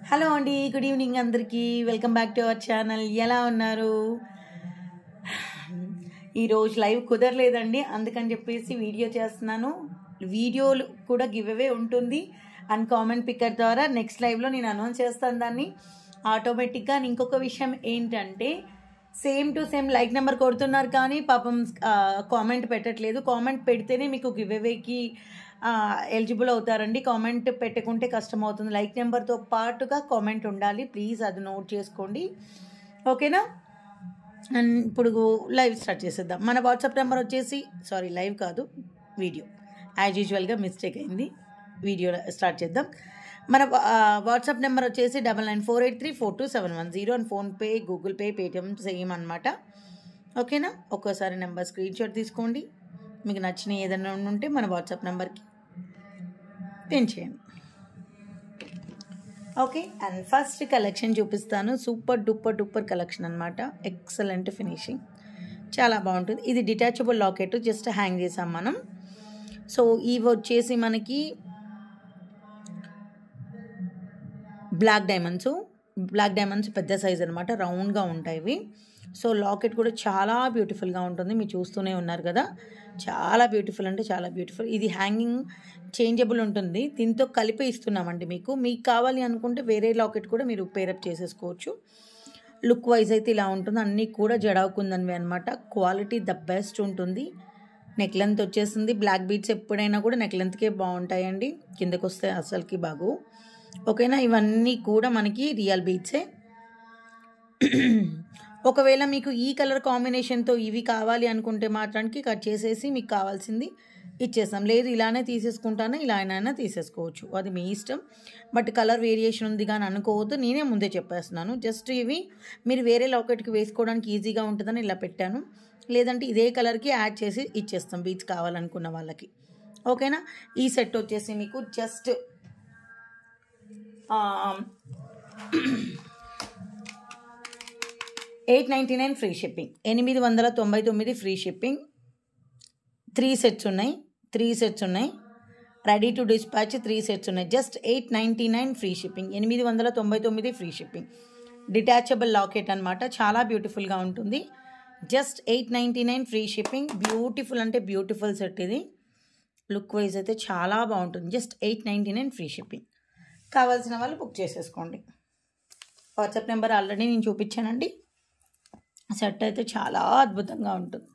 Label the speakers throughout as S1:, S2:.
S1: Hello అండి, good evening అందరికీ. Welcome back to our channel. ఎలా ఉన్నారు? ఈరోజు లైవ్ కుదరలేదండి, అందుకని చెప్పేసి వీడియో చేస్తున్నాను. వీడియోలు కూడా గివ్ అవే ఉంటుంది అండ్ కామెంట్ పిక్కర్ ద్వారా నెక్స్ట్ లైవ్లో నేను అనౌన్స్ చేస్తాను దాన్ని ఆటోమేటిక్గా. ఇంకొక విషయం ఏంటంటే, same to same like number కొడుతున్నారు కానీ పాపం కామెంట్ పెట్టట్లేదు. కామెంట్ పెడితేనే మీకు గివ్ అవేకి ఎలిజిబుల్ అవుతారండి. కామెంట్ పెట్టుకుంటే కష్టం అవుతుంది. లైక్ నెంబర్తో పాటుగా కామెంట్ ఉండాలి, ప్లీజ్ అది నోట్ చేసుకోండి, ఓకేనా? అండ్ ఇప్పుడు లైవ్ స్టార్ట్ చేసేద్దాం. మన వాట్సాప్ నెంబర్ వచ్చేసి, సారీ లైవ్ కాదు వీడియో, యాజ్ యూజువల్గా మిస్టేక్ అయింది. వీడియో స్టార్ట్ చేద్దాం. మన వాట్సాప్ నెంబర్ వచ్చేసి 9948342710 and PhonePe, Google pay, Paytm same అనమాట, ఓకేనా? ఒక్కోసారి నెంబర్ స్క్రీన్ షాట్ తీసుకోండి. మీకు నచ్చిన ఏదైనా ఉంటే మన వాట్సాప్ నెంబర్కి పిన్ చేయండి, ఓకే? అండ్ ఫస్ట్ కలెక్షన్ చూపిస్తాను. సూపర్ డూపర్ కలెక్షన్ అనమాట. ఎక్సలెంట్ ఫినిషింగ్, చాలా బాగుంటుంది. ఇది డిటాచబుల్ లాకెట్, జస్ట్ హ్యాంగ్ చేసాం మనం. సో ఇవి వచ్చేసి మనకి బ్లాక్ డైమండ్స్ పెద్ద సైజ్ అనమాట, రౌండ్గా ఉంటాయి ఇవి. సో లాకెట్ కూడా చాలా బ్యూటిఫుల్గా ఉంటుంది, మీరు చూస్తూనే ఉన్నారు కదా, చాలా బ్యూటిఫుల్ అంటే చాలా బ్యూటిఫుల్. ఇది హ్యాంగింగ్ చేంజబుల్ ఉంటుంది, దీంతో కలిపి ఇస్తున్నామండి మీకు. మీకు కావాలి అనుకుంటే వేరే లాకెట్ కూడా మీరు పేరప్ చేసేసుకోవచ్చు. లుక్ వైజ్ అయితే ఇలా ఉంటుంది, అన్నీ కూడా జడావుకుందనివి అనమాట. క్వాలిటీ ద బెస్ట్ ఉంటుంది. నెక్ లెంత్ వచ్చేసింది. బ్లాక్ బీడ్స్ ఎప్పుడైనా కూడా నెక్ లెంత్కే బాగుంటాయండి, కిందకు వస్తే అసలుకి బాగు, ఓకేనా? ఇవన్నీ కూడా మనకి రియల్ బీడ్సే. ఒకవేళ మీకు ఈ కలర్ కాంబినేషన్తో ఇవి కావాలి అనుకుంటే మాత్రానికి కట్ చేసేసి మీకు కావాల్సింది ఇచ్చేస్తాం. లేదు ఇలానే తీసేసుకుంటాను, ఇలా అయినా తీసేసుకోవచ్చు, అది మీ ఇష్టం. బట్ కలర్ వేరియేషన్ ఉంది కానీ అనుకోవద్దు, నేనే ముందే చెప్పేస్తున్నాను. జస్ట్ ఇవి మీరు వేరే లాకెట్కి వేసుకోవడానికి ఈజీగా ఉంటుందని ఇలా పెట్టాను. లేదంటే ఇదే కలర్కి యాడ్ చేసి ఇచ్చేస్తాం బీడ్స్ కావాలనుకున్న వాళ్ళకి, ఓకేనా? ఈ సెట్ వచ్చేసి మీకు just 899 free shipping, 899 free shipping. 3 sets ఉన్నాయి, రెడీ టు డిస్పాచ్. 3 సెట్స్ ఉన్నాయి, just 899 free shipping, 899 free shipping. Detachable locket అనమాట, చాలా బ్యూటిఫుల్గా ఉంటుంది. Just 899 free shipping. బ్యూటిఫుల్ అంటే బ్యూటిఫుల్ సెట్ ఇది. లుక్ వైజ్ అయితే చాలా బాగుంటుంది. Just 899 free shipping. కావాల్సిన వాళ్ళు బుక్ చేసేసుకోండి. వాట్సాప్ నెంబర్ ఆల్రెడీ నేను చూపించానండి. సెట్ అయితే చాలా అద్భుతంగా ఉంటుంది.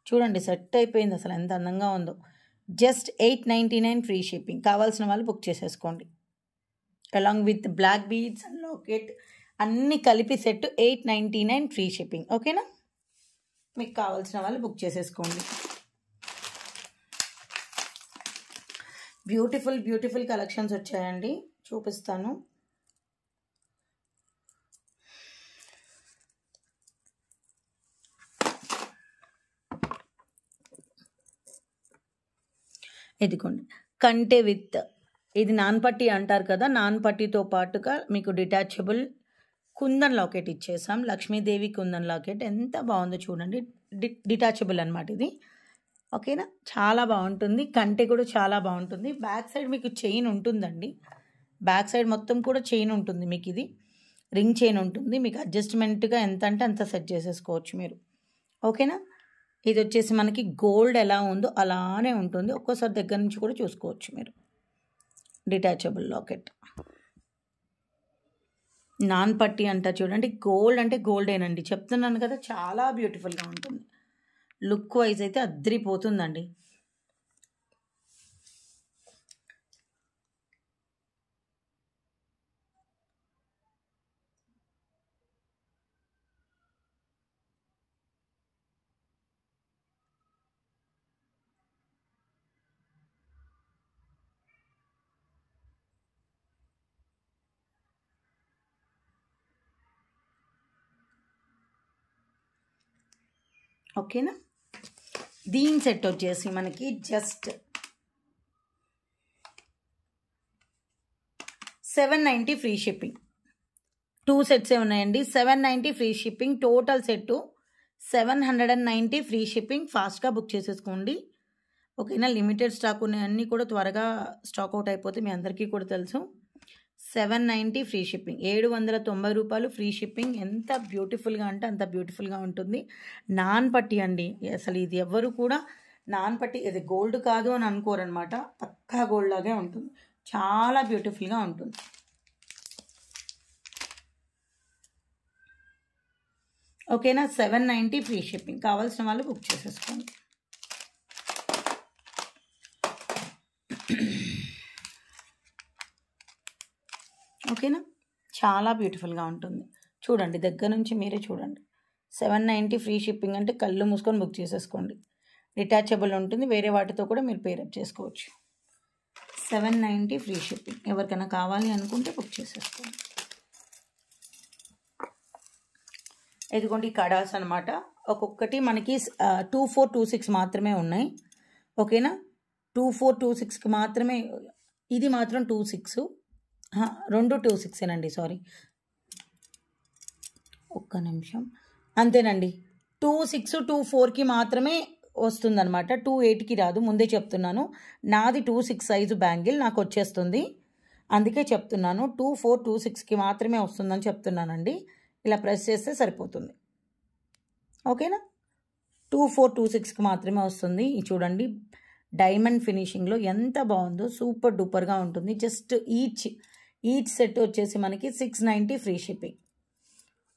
S1: చూడండి, సెట్ అయిపోయింది, అసలు ఎంత అందంగా ఉందో. Just 899 free shipping. కావాల్సిన వాళ్ళు బుక్ చేసేసుకోండి. Along with black beads and locket అన్నీ కలిపి సెట్ 899 ఫ్రీ షిప్పింగ్, ఓకేనా? మీకు కావాల్సిన వాళ్ళు బుక్ చేసేసుకోండి. బ్యూటిఫుల్ కలెక్షన్స్ వచ్చాయండి, చూపిస్తాను. ఇదిగోండి, కంటే విత్, ఇది నాన్ పట్టీ అంటారు కదా, నాన్ పట్టీతో పాటుగా మీకు డిటాచబుల్ కుందన్ లాకెట్ ఇచ్చేసాం. లక్ష్మీదేవి కుందన్ లాకెట్ ఎంత బాగుందో చూడండి. డిటాచబుల్ అనమాట ఇది, ఓకేనా? చాలా బాగుంటుంది. కంటే కూడా చాలా బాగుంటుంది. బ్యాక్ సైడ్ మీకు చైన్ ఉంటుందండి, బ్యాక్ సైడ్ మొత్తం కూడా చైన్ ఉంటుంది మీకు. ఇది రింగ్ చైన్ ఉంటుంది, మీకు అడ్జస్ట్మెంట్గా ఎంత అంటే అంత సెట్ చేసేసుకోవచ్చు మీరు, ఓకేనా? ఇది వచ్చేసి మనకి గోల్డ్ ఎలా ఉందో అలానే ఉంటుంది, ఒక్కోసారి దగ్గర నుంచి కూడా చూసుకోవచ్చు మీరు. డిటాచబుల్ లాకెట్, నాన్ పట్టీ అంట చూడండి. గోల్డ్ అంటే గోల్డేనండి, చెప్తున్నాను కదా, చాలా బ్యూటిఫుల్గా ఉంటుంది. లుక్ వైజ్ అయితే అద్రిపోతుందండి. ఓకేనా? దీని సెట్ వచ్చేసి మనకి జస్ట్ 790 ఫ్రీ షిప్పింగ్. 2 సెట్సే ఉన్నాయండి, 790 free shipping. Total set 790 free shipping. ఫాస్ట్గా బుక్ చేసేసుకోండి, ఓకేనా? లిమిటెడ్ స్టాక్ ఉన్నాయన్నీ కూడా త్వరగా స్టాక్ అవుట్ అయిపోతే మీ అందరికీ కూడా తెలుసు. 790 ఫ్రీ షిప్పింగ్. 790 రూపాయలు ఫ్రీ షిప్పింగ్. ఎంత బ్యూటిఫుల్గా అంటే అంత బ్యూటిఫుల్గా ఉంటుంది. నాన్ పట్టి అండి. అసలు ఇది ఎవ్వరు కూడా నాన్ పట్టి ఇది గోల్డ్ కాదు అని అనుకోరనమాట. పక్కా గోల్డ్ లాగే ఉంటుంది. చాలా బ్యూటిఫుల్గా ఉంటుంది. ఓకేనా. 790 ఫ్రీ షిప్పింగ్. కావాల్సిన వాళ్ళు బుక్ చేసేసుకోండి. ఓకేనా. చాలా బ్యూటిఫుల్గా ఉంటుంది. చూడండి, దగ్గర నుంచి మీరే చూడండి. 790 ఫ్రీ షిప్పింగ్ అంటే కళ్ళు మూసుకొని బుక్ చేసేసుకోండి. డిటాచబుల్ ఉంటుంది. వేరే వాటితో కూడా మీరు పేరప్ చేసుకోవచ్చు. 790 ఫ్రీ షిప్పింగ్. ఎవరికైనా కావాలి అనుకుంటే బుక్ చేసేసుకోండి. ఇదిగోండి కడాస్ అనమాట. ఒక్కొక్కటి మనకి 2426 మాత్రమే ఉన్నాయి. ఓకేనా. 2426కి మాత్రమే. ఇది మాత్రం 26, రెండు 26ఏనండి. సారీ, ఒక్క నిమిషం. అంతేనండి. 2624కి మాత్రమే వస్తుందన్నమాట. 28కి రాదు. ముందే చెప్తున్నాను. నాది 26 సైజు బ్యాంగిల్ నాకు వచ్చేస్తుంది. అందుకే చెప్తున్నాను 2426కి మాత్రమే వస్తుందని చెప్తున్నానండి. ఇలా ప్రెస్ చేస్తే సరిపోతుంది. ఓకేనా. 2426కి మాత్రమే వస్తుంది. చూడండి, డైమండ్ ఫినిషింగ్లో ఎంత బాగుందో. సూపర్ డూపర్గా ఉంటుంది. జస్ట్ ఈచ్ సెట్ వచ్చేసి మనకి 690 ఫ్రీ షిప్పింగ్.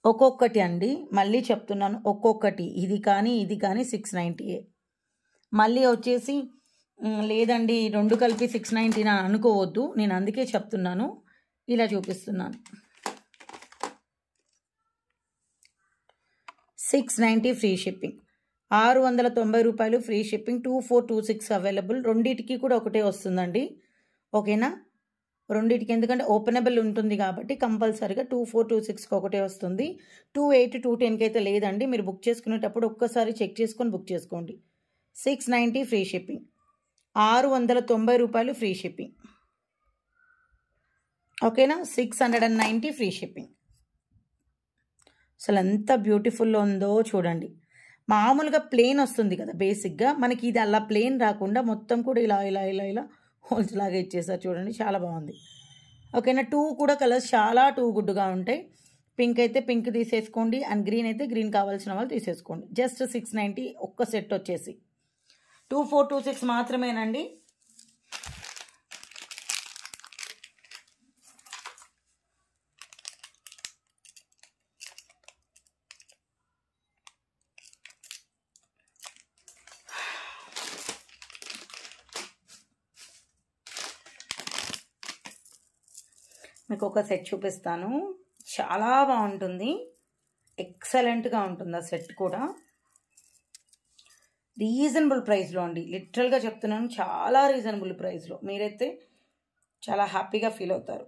S1: ఒక్కొక్కటి అండి, మళ్ళీ చెప్తున్నాను, ఒక్కొక్కటి. ఇది కానీ 690. మళ్ళీ వచ్చేసి లేదండి రెండు కలిపి 690 అని అనుకోవద్దు. నేను అందుకే చెప్తున్నాను, ఇలా చూపిస్తున్నాను. 690 ఫ్రీ షిప్పింగ్. 690 రూపాయలు ఫ్రీ షిప్పింగ్. 2426 అవైలబుల్. రెండింటికి కూడా ఒకటే వస్తుందండి. ఓకేనా. రెండింటికి ఎందుకంటే ఓపెనబుల్ ఉంటుంది కాబట్టి కంపల్సరీగా 2426కి ఒకటే వస్తుంది. 28, 210కి అయితే లేదండి. మీరు బుక్ చేసుకునేటప్పుడు ఒక్కసారి చెక్ చేసుకొని బుక్ చేసుకోండి. 690 ఫ్రీ షిప్పింగ్. 690 రూపాయలు ఫ్రీ షిప్పింగ్. ఓకేనా. 690 ఫ్రీ షిప్పింగ్. అసలు ఎంత బ్యూటిఫుల్లో ఉందో చూడండి. మామూలుగా ప్లెయిన్ వస్తుంది కదా బేసిక్గా, మనకి ఇది అలా ప్లెయిన్ రాకుండా మొత్తం కూడా ఇలా ఇలా ఇలా ఇలా హోల్స్ లాగా ఇచ్చేసారు. చూడండి, చాలా బాగుంది. ఓకేనా. 2 కూడా కలర్స్ చాలా గుడ్డుగా ఉంటాయి. పింక్ అయితే పింక్ తీసేసుకోండి, అండ్ గ్రీన్ అయితే గ్రీన్ కావాల్సిన వాళ్ళు తీసేసుకోండి. జస్ట్ 690 ఒక్క సెట్ వచ్చేసి. 2426 మాత్రమేనండి. మీకు ఒక సెట్ చూపిస్తాను. చాలా బాగుంటుంది. ఎక్సలెంట్గా ఉంటుంది ఆ సెట్ కూడా. రీజనబుల్ ప్రైస్లో అండి. లిటరల్గా చెప్తున్నాను, చాలా రీజనబుల్ ప్రైస్లో. మీరైతే చాలా హ్యాపీగా ఫీల్ అవుతారు.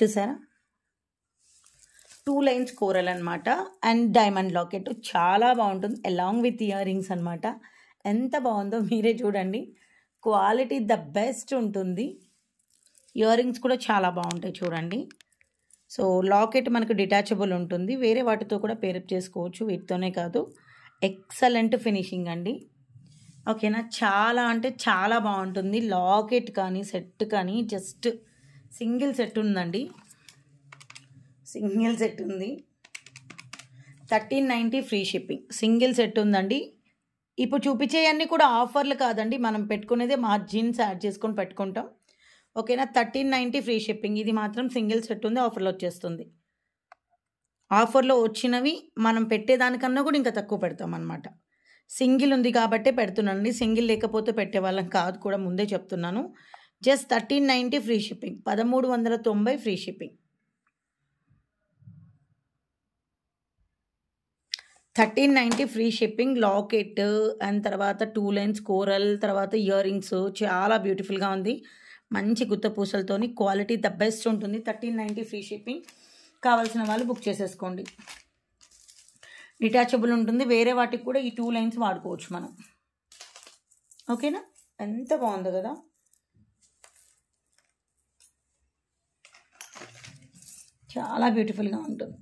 S1: చూసారా, 2 లైన్స్ కోరల్ అనమాట. అండ్ డైమండ్ లాకెట్ చాలా బాగుంటుంది, అలాంగ్ విత్ ఇయర్ రింగ్స్ అనమాట. ఎంత బాగుందో మీరే చూడండి. క్వాలిటీ ద బెస్ట్ ఉంటుంది. ఇయర్ రింగ్స్ కూడా చాలా బాగుంటాయి చూడండి. సో లాకెట్ మనకు డిటాచబుల్ ఉంటుంది. వేరే వాటితో కూడా పేరప్ చేసుకోవచ్చు, వీటితోనే కాదు. ఎక్సలెంట్ ఫినిషింగ్ అండి. ఓకేనా. చాలా అంటే చాలా బాగుంటుంది. లాకెట్ కానీ సెట్ కానీ జస్ట్ సింగిల్ సెట్ ఉందండి. సింగిల్ సెట్ ఉంది. 1390 ఫ్రీ షిప్పింగ్. సింగిల్ సెట్ ఉందండి. ఇప్పుడు చూపించేవన్నీ కూడా ఆఫర్లు కాదండి, మనం పెట్టుకునేదే మార్జిన్స్ యాడ్ చేసుకొని పెట్టుకుంటాం. ఓకేనా. 1390 ఫ్రీ షిప్పింగ్. ఇది మాత్రం సింగిల్ సెట్ ఉంది, ఆఫర్లో వచ్చేస్తుంది. ఆఫర్లో వచ్చినవి మనం పెట్టేదానికన్నా కూడా ఇంకా తక్కువ పెడతాం అనమాట. సింగిల్ ఉంది కాబట్టే పెడుతున్నానండి. సింగిల్ లేకపోతే పెట్టేవాళ్ళం కాదు కూడా, ముందే చెప్తున్నాను. Just 1390 free shipping. 1390 free shipping. 1390 free shipping. Locket and తర్వాత 2 లైన్స్ కోరల్, తర్వాత ఇయర్ రింగ్స్ చాలా బ్యూటిఫుల్గా ఉంది. మంచి గుత్త పూసలతోని క్వాలిటీ ద బెస్ట్ ఉంటుంది. 1390 ఫ్రీ షిప్పింగ్. కావాల్సిన వాళ్ళు బుక్ చేసేసుకోండి. డిటాచబుల్ ఉంటుంది. వేరే వాటికి కూడా ఈ 2 లైన్స్ వాడుకోవచ్చు మనం. ఓకేనా? ఎంత బాగుందో కదా. చాలా బ్యూటిఫుల్గా ఉంటుంది.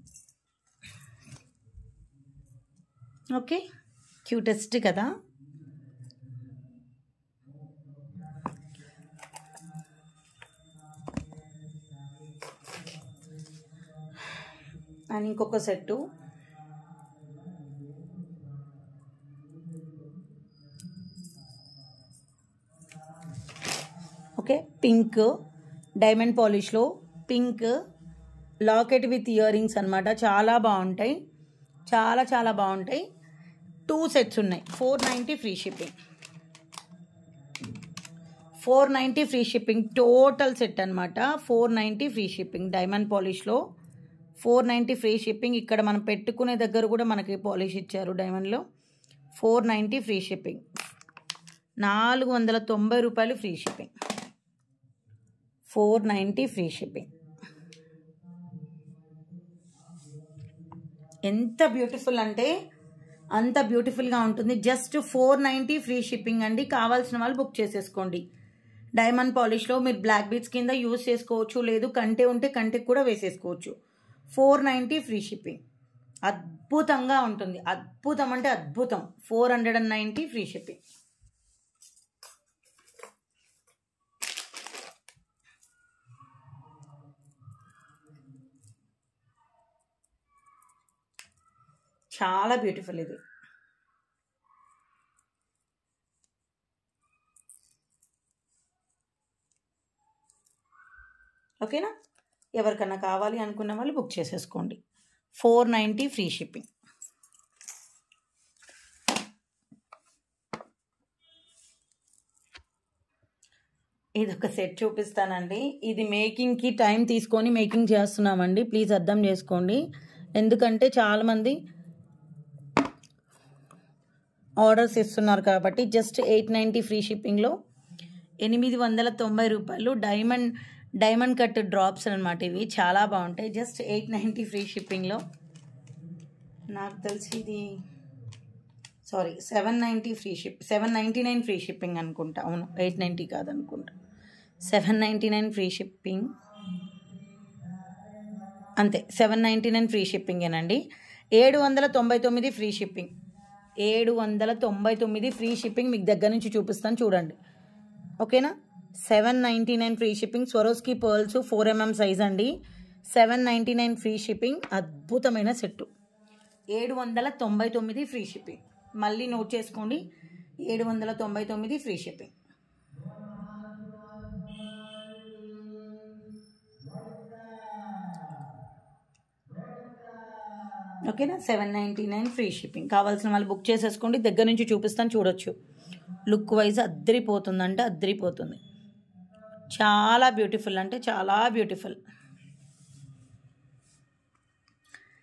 S1: ఓకే, క్యూటెస్ట్ కదా. అండ్ ఇంకొక సెట్టు ఓకే, పింక్ డైమండ్ పాలిష్లో pink locket with earrings అనమాట. చాలా బాగుంటాయి, చాలా చాలా బాగుంటాయి. 2 సెట్స్ ఉన్నాయి. 490 free shipping. 490 free shipping total set అనమాట. 490 ఫ్రీ షిప్పింగ్. డైమండ్ పాలిష్లో 490 ఫ్రీ షిప్పింగ్. ఇక్కడ మనం పెట్టుకునే దగ్గర కూడా మనకి పాలిష్ ఇచ్చారు డైమండ్లో. 490 ఫ్రీ షిప్పింగ్. 490 రూపాయలు ఫ్రీ షిప్పింగ్. 490 free shipping. ఎంత బ్యూటిఫుల్ అంటే అంత బ్యూటిఫుల్గా ఉంటుంది. జస్ట్ 490 ఫ్రీ షిప్పింగ్ అండి. కావాల్సిన వాళ్ళు బుక్ చేసేసుకోండి. డైమండ్ పాలిష్లో మీరు బ్లాక్ బీడ్స్ కింద యూజ్ చేసుకోవచ్చు, లేదు కంటే ఉంటే కంటెకి కూడా వేసేసుకోవచ్చు. 490 ఫ్రీ షిప్పింగ్. అద్భుతంగా ఉంటుంది. అద్భుతం అంటే అద్భుతం. 490 ఫ్రీ షిప్పింగ్. చాలా బ్యూటిఫుల్ ఇది. ఓకేనా? ఎవరికన్నా కావాలి అనుకున్న వాళ్ళు బుక్ చేసేసుకోండి. 490 ఫ్రీ షిప్పింగ్. ఇది ఒక సెట్ చూపిస్తానండి. ఇది మేకింగ్కి టైం తీసుకొని మేకింగ్ చేస్తున్నామండి. ప్లీజ్ అర్థం చేసుకోండి. ఎందుకంటే చాలామంది ఆర్డర్స్ ఇస్తున్నారు కాబట్టి. జస్ట్ 890 ఫ్రీ షిప్పింగ్లో 890 రూపాయలు డైమండ్ కట్ డ్రాప్స్ అనమాట. ఇవి చాలా బాగుంటాయి. జస్ట్ 890 ఫ్రీ షిప్పింగ్లో. నాకు తెలిసి ఇది 790 ఫ్రీ 799 ఫ్రీ షిప్పింగ్ అనుకుంటా. అవును, 890 కాదనుకుంటా. 799 ఫ్రీ షిప్పింగ్ అంతే. 799 ఫ్రీ షిప్పింగేనండి. 799 ఫ్రీ షిప్పింగ్. 799 free shipping. మీకు దగ్గర నుంచి చూపిస్తాను చూడండి. ఓకేనా? 799 free shipping. Swarovski pearls 4mm size అండి. 799 ఫ్రీ షిప్పింగ్. అద్భుతమైన సెట్టు. 799 free shipping. మళ్ళీ నోట్ చేసుకోండి. 799 ఫ్రీ షిప్పింగ్. ఓకేనా? 799 ఫ్రీ షిప్పింగ్. కావాల్సిన వాళ్ళు బుక్ చేసేసుకోండి. దగ్గర నుంచి చూపిస్తాను చూడొచ్చు. లుక్ వైజ్ అద్దరిపోతుందంటే అద్దరిపోతుంది. చాలా బ్యూటిఫుల్ అంటే చాలా బ్యూటిఫుల్.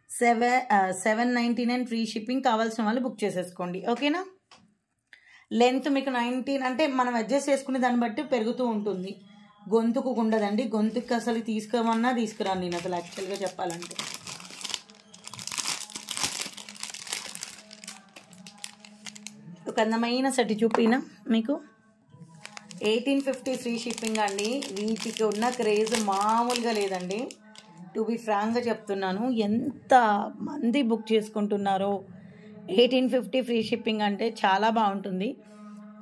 S1: 799 free shipping. కావాల్సిన వాళ్ళు బుక్ చేసేసుకోండి. ఓకేనా? లెంత్ మీకు 19 అంటే మనం అడ్జస్ట్ చేసుకునే దాన్ని బట్టి పెరుగుతూ ఉంటుంది. గొంతుకు ఉండదండి. గొంతుకు అసలు తీసుకోమన్నా తీసుకురాను నేను అసలు యాక్చువల్గా చెప్పాలంటే. ఒక అందమైన సెట్ చూపినా మీకు. 1850 ఫ్రీ షిప్పింగ్ అండి. వీటికి ఉన్న క్రేజ్ మామూలుగా లేదండి. టు బి ఫ్రాంక్గా చెప్తున్నాను. ఎంత మంది బుక్ చేసుకుంటున్నారో. 1850 ఫ్రీ షిప్పింగ్ అంటే చాలా బాగుంటుంది.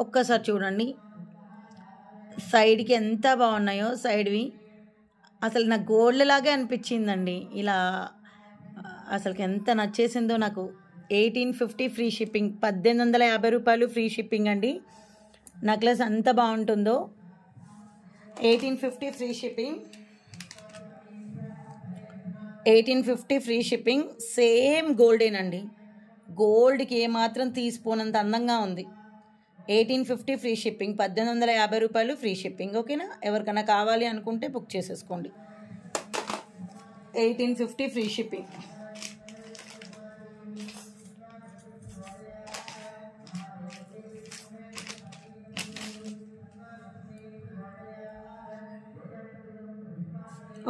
S1: ఒక్కసారి చూడండి సైడ్కి ఎంత బాగున్నాయో. సైడ్వి అసలు నాకు గోల్డ్ లాగే అనిపించిందండి. ఇలా అసలుకి ఎంత నచ్చేసిందో నాకు. 1850 ఫ్రీ షిప్పింగ్. 1850 రూపాయలు ఫ్రీ షిప్పింగ్ అండి. నెక్లెస్ అంత బాగుంటుందో. 1850 free shipping. 1850 free shipping. Same గోల్డేనండి. గోల్డ్కి ఏమాత్రం తీసిపోనంత అందంగా ఉంది. 1850 ఫ్రీ షిప్పింగ్. 1850 రూపాయలు ఫ్రీ షిప్పింగ్. ఓకేనా? ఎవరికైనా కావాలి అనుకుంటే బుక్ చేసేసుకోండి. 1850 ఫ్రీ షిప్పింగ్.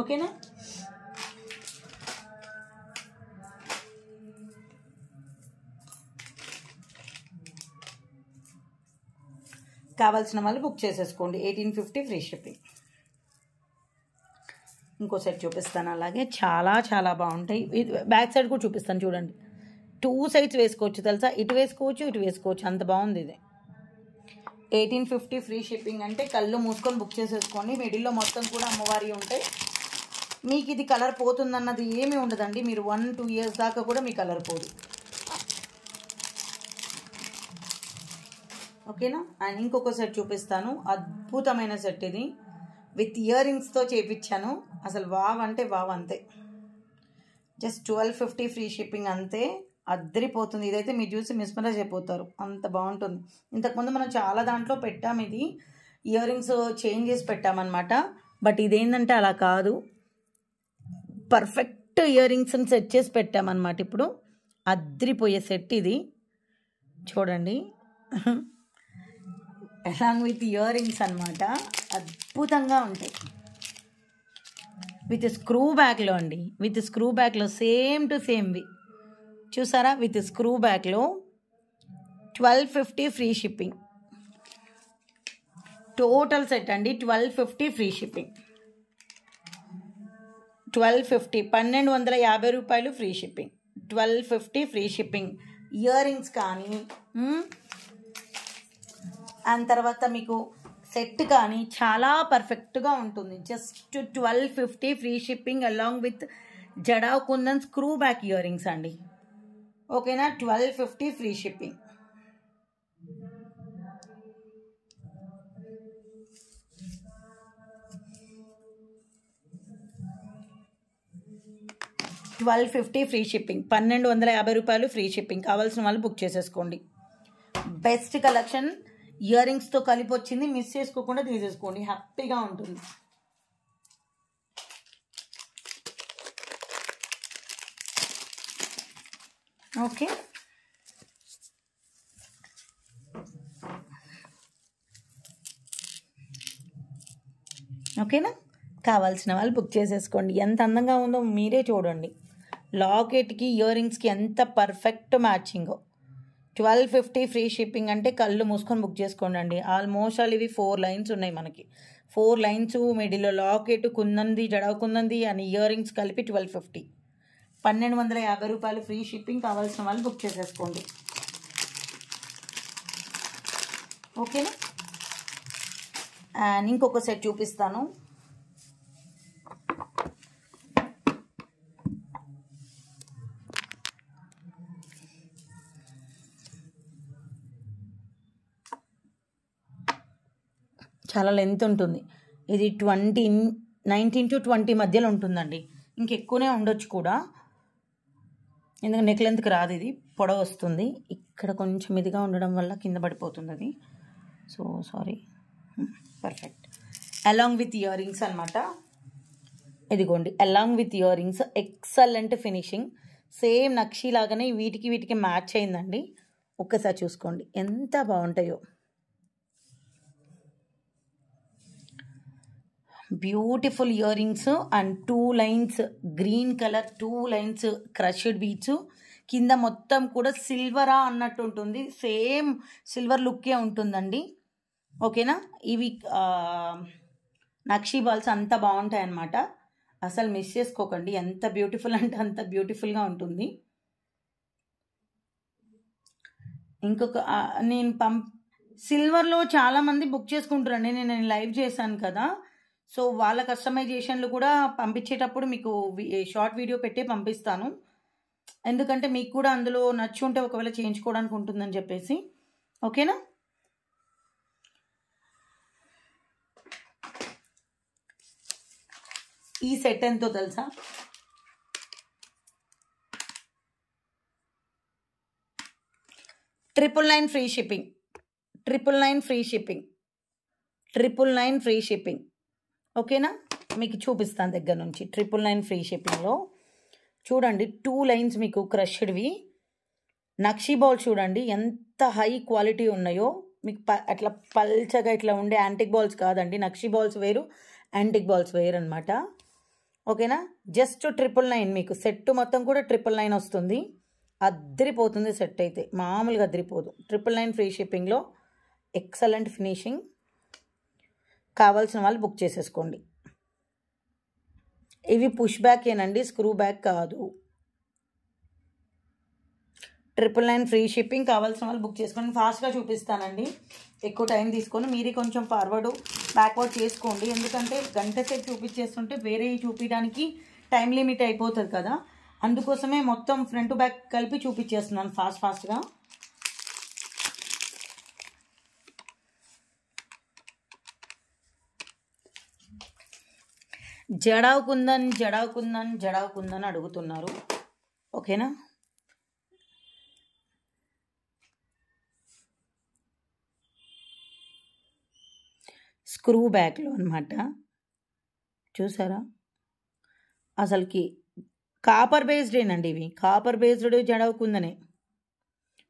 S1: ఓకేనా? కావాల్సిన వాళ్ళు బుక్ చేసేసుకోండి. 1850 ఫ్రీ షిప్పింగ్. ఇంకో సెట్ చూపిస్తాను. అలాగే చాలా చాలా బాగుంటాయి. బ్యాక్ సైడ్ కూడా చూపిస్తాను చూడండి. 2 సైడ్స్ వేసుకోవచ్చు తెలుసా, ఇటు వేసుకోవచ్చు ఇటు వేసుకోవచ్చు, అంత బాగుంది ఇది. 1850 ఫ్రీ షిప్పింగ్ అంటే కళ్ళు మూసుకొని బుక్ చేసేసుకోండి. మిడిల్లో మొత్తం కూడా అమ్మవారి ఉంటాయి. మీకు ఇది కలర్ పోతుందన్నది ఏమీ ఉండదండి. మీరు 1-2 ఇయర్స్ దాకా కూడా మీ కలర్ పోదు. ఓకేనా. అండ్ ఇంకొక సెట్ చూపిస్తాను. అద్భుతమైన సెట్ ఇది. విత్ ఇయర్ రింగ్స్తో చేయించాను. అసలు వావ్ అంటే వావ్ అంతే. జస్ట్ 1250 ఫ్రీ షిప్పింగ్ అంతే. అద్దరిపోతుంది. ఇదైతే మీరు చూసి మిస్మరైజ్ అయిపోతారు, అంత బాగుంటుంది. ఇంతకుముందు మనం చాలా దాంట్లో పెట్టాము. ఇది ఇయర్ రింగ్స్ చేంజ్ చేసి పెట్టామన్నమాట. బట్ ఇదేంటంటే అలా కాదు, పర్ఫెక్ట్ ఇయర్ రింగ్స్ని సెట్ చేసి పెట్టామన్నమాట. ఇప్పుడు అద్దరిపోయే సెట్ ఇది చూడండి. అలాంగ్ విత్ ఇయర్ రింగ్స్ అనమాట. అద్భుతంగా ఉంటాయి. విత్ స్క్రూ బ్యాక్లో అండి. విత్ స్క్రూ బ్యాక్లో సేమ్ టు సేమ్వి చూసారా. విత్ స్క్రూ బ్యాక్లో 1250 ఫ్రీ షిప్పింగ్. టోటల్ సెట్ అండి 1250 ఫ్రీ షిప్పింగ్. 1250 1250 రూపాయలు free shipping. 1250 free shipping. Earrings కానీ అండ్ తర్వాత మీకు సెట్ కానీ చాలా పర్ఫెక్ట్గా ఉంటుంది. Just 1250 free shipping along with jadau kundan screw back earrings అండి. ఓకేనా. 1250 ఫ్రీ షిప్పింగ్. $1250 free shipping. 1250 రూపాయలు ఫ్రీ షిప్పింగ్. కావాల్సిన వాళ్ళు బుక్ చేసేసుకోండి. Best collection. ఇయర్ రింగ్స్తో కలిపి వచ్చింది. మిస్ చేసుకోకుండా తీసేసుకోండి, హ్యాపీగా ఉంటుంది. ఓకే. ఓకేనా. కావాల్సిన వాళ్ళు బుక్ చేసేసుకోండి. ఎంత అందంగా ఉందో మీరే చూడండి. లాకెట్కి ఇయర్ రింగ్స్కి ఎంత పర్ఫెక్ట్ మ్యాచింగో. 1250 ఫ్రీ షిప్పింగ్ అంటే కళ్ళు మూసుకొని బుక్ చేసుకోండి అండి. ఆల్మోస్ట్ ఆల్ ఇవి 4 లైన్స్ ఉన్నాయి మనకి. 4 లైన్స్, మిడిల్లో locket, కుందంది, Jada కుందంది and ear rings కలిపి 1250. 1250 రూపాయలు ఫ్రీ షిప్పింగ్. కావాల్సిన వాళ్ళు బుక్ చేసేసుకోండి. ఓకేనా. అండ్ ఇంకొక సెట్ చూపిస్తాను. చాలా లెంత్ ఉంటుంది. ఇది 19 to 20 మధ్యలో ఉంటుందండి. ఇంకెక్కువనే ఉండొచ్చు కూడా, ఎందుకంటే నెక్ లెంత్కి రాదు. ఇది పొడవు వస్తుంది. ఇక్కడ కొంచెం ఇదిగా ఉండడం వల్ల కింద పడిపోతుంది అది. So sorry. Perfect. Along with earrings అనమాట. ఇదిగోండి along with earrings. Excellent finishing. Same nakshi లాగానే వీటికి మ్యాచ్ అయిందండి. ఒక్కసారి చూసుకోండి ఎంత బాగుంటాయో. Beautiful earrings and 2 lines green colour, 2 lines crushed beads. కింద మొత్తం కూడా సిల్వరా అన్నట్టు ఉంటుంది. సేమ్ సిల్వర్ లుక్కే ఉంటుందండి. ఓకేనా. ఇవి నక్షీ బాల్స్ అంత బాగుంటాయి అన్నమాట. అసలు మిస్ చేసుకోకండి. ఎంత బ్యూటిఫుల్ అంటే అంత బ్యూటిఫుల్గా ఉంటుంది. ఇంకొక నేను సిల్వర్లో చాలామంది బుక్ చేసుకుంటారండి. నేను లైవ్ చేశాను కదా. సో వాళ్ళ కస్టమైజేషన్లు కూడా పంపించేటప్పుడు మీకు షార్ట్ వీడియో పెట్టే పంపిస్తాను. ఎందుకంటే మీకు కూడా అందులో నచ్చి ఉంటే ఒకవేళ చేయించుకోవడానికి ఉంటుందని చెప్పేసి. ఓకేనా. ఈ సెట్ ఎంతో తెలుసా? 999 free shipping. 999 free shipping. 999 free shipping. ఓకేనా. మీకు చూపిస్తాను దగ్గర నుంచి. 999 ఫ్రీ షిప్పింగ్లో చూడండి 2 లైన్స్ మీకు క్రష్డ్వి నక్షీ బాల్ చూడండి ఎంత హై క్వాలిటీ ఉన్నాయో. మీకు అట్లా పల్చగా ఇట్లా ఉండే యాంటిక్ బాల్స్ కాదండి. నక్షీ బాల్స్ వేరు, యాంటిక్ బాల్స్ వేరు అనమాట. ఓకేనా. జస్ట్ 999 మీకు సెట్ మొత్తం కూడా 999 వస్తుంది. అద్దరిపోతుంది సెట్ అయితే, మామూలుగా అద్దరిపోదు. 999 ఫ్రీ షిప్పింగ్లో ఎక్సలెంట్ ఫినిషింగ్. కావాల్సిన వాళ్ళు బుక్ చేసేసుకోండి. ఇవి పుష్ బ్యాక్ ఏనండి, స్క్రూ బ్యాక్ కాదు. 999 ఫ్రీ షిప్పింగ్. కావాల్సిన వాళ్ళు బుక్ చేసుకోండి. ఫాస్ట్గా చూపిస్తానండి, ఎక్కువ టైం తీసుకొని. మీరే కొంచెం ఫార్వర్డ్ బ్యాక్వర్డ్ చేసుకోండి, ఎందుకంటే గంట సేపు చూపించేస్తుంటే వేరే చూపించడానికి టైం లిమిట్ అయిపోతుంది కదా. అందుకోసమే మొత్తం ఫ్రంట్ టు బ్యాక్ కలిపి చూపించేస్తున్నాను ఫాస్ట్గా. జడావ్ కుందన్ అడుగుతున్నారు, ఓకేనా. స్క్రూ బ్యాక్లో అనమాట, చూసారా. అసలుకి కాపర్ బేస్డేనండి ఇవి, కాపర్ బేస్డ్ జడావ్ కుందనే.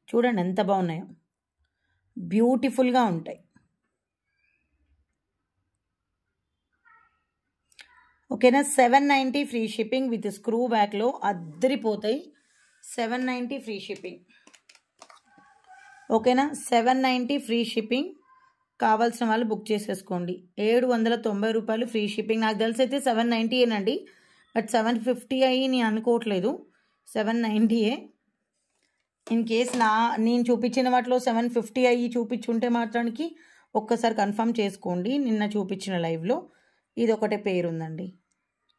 S1: చూడండి ఎంత బాగున్నాయో, బ్యూటిఫుల్గా ఉంటాయి. ఓకేనా. 790 ఫ్రీ షిప్పింగ్ విత్ స్క్రూ బ్యాక్లో అద్దరిపోతాయి. 790 ఫ్రీ షిప్పింగ్, ఓకేనా. 790 ఫ్రీ షిప్పింగ్. కావాల్సిన వాళ్ళు బుక్ చేసేసుకోండి. 790 రూపాయలు ఫ్రీ షిప్పింగ్. నాకు తెలిసి అయితే 790 ఏనండి, బట్ 750 అయ్యి నేను అనుకోవట్లేదు, 790. ఇన్ కేస్ నేను చూపించిన వాటిలో 750 అయ్యి చూపించుంటే మాత్రానికి ఒక్కసారి కన్ఫర్మ్ చేసుకోండి. నిన్న చూపించిన లైవ్లో ఇది ఒకటే పేరు ఉందండి,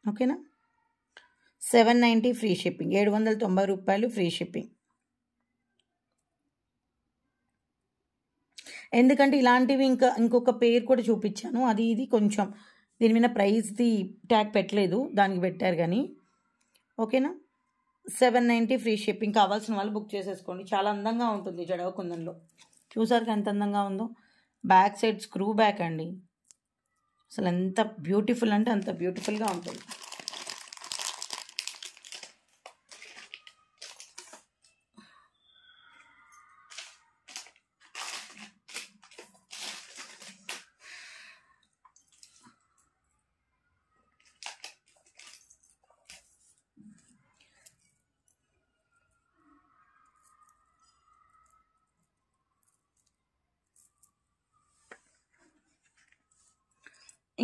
S1: ఓకేనా. 790 ఫ్రీ షిప్పింగ్, 790 రూపాయలు ఫ్రీ షిప్పింగ్. ఎందుకంటే ఇలాంటివి ఇంకొక పేరు కూడా చూపించాను, అది ఇది కొంచెం దీని మీద ప్రైస్ది ట్యాగ్ పెట్టలేదు, దానికి పెట్టారు కానీ, ఓకేనా. 790 ఫ్రీ షిప్పింగ్. కావాల్సిన వాళ్ళు బుక్ చేసేసుకోండి. చాలా అందంగా ఉంటుంది జడావ్ కుందన్లో. చూసారు ఎంత అందంగా ఉందో. బ్యాక్ సైడ్ స్క్రూ బ్యాక్ అండి, అసలు ఎంత బ్యూటిఫుల్ అంటే అంత బ్యూటిఫుల్గా ఉంటుంది.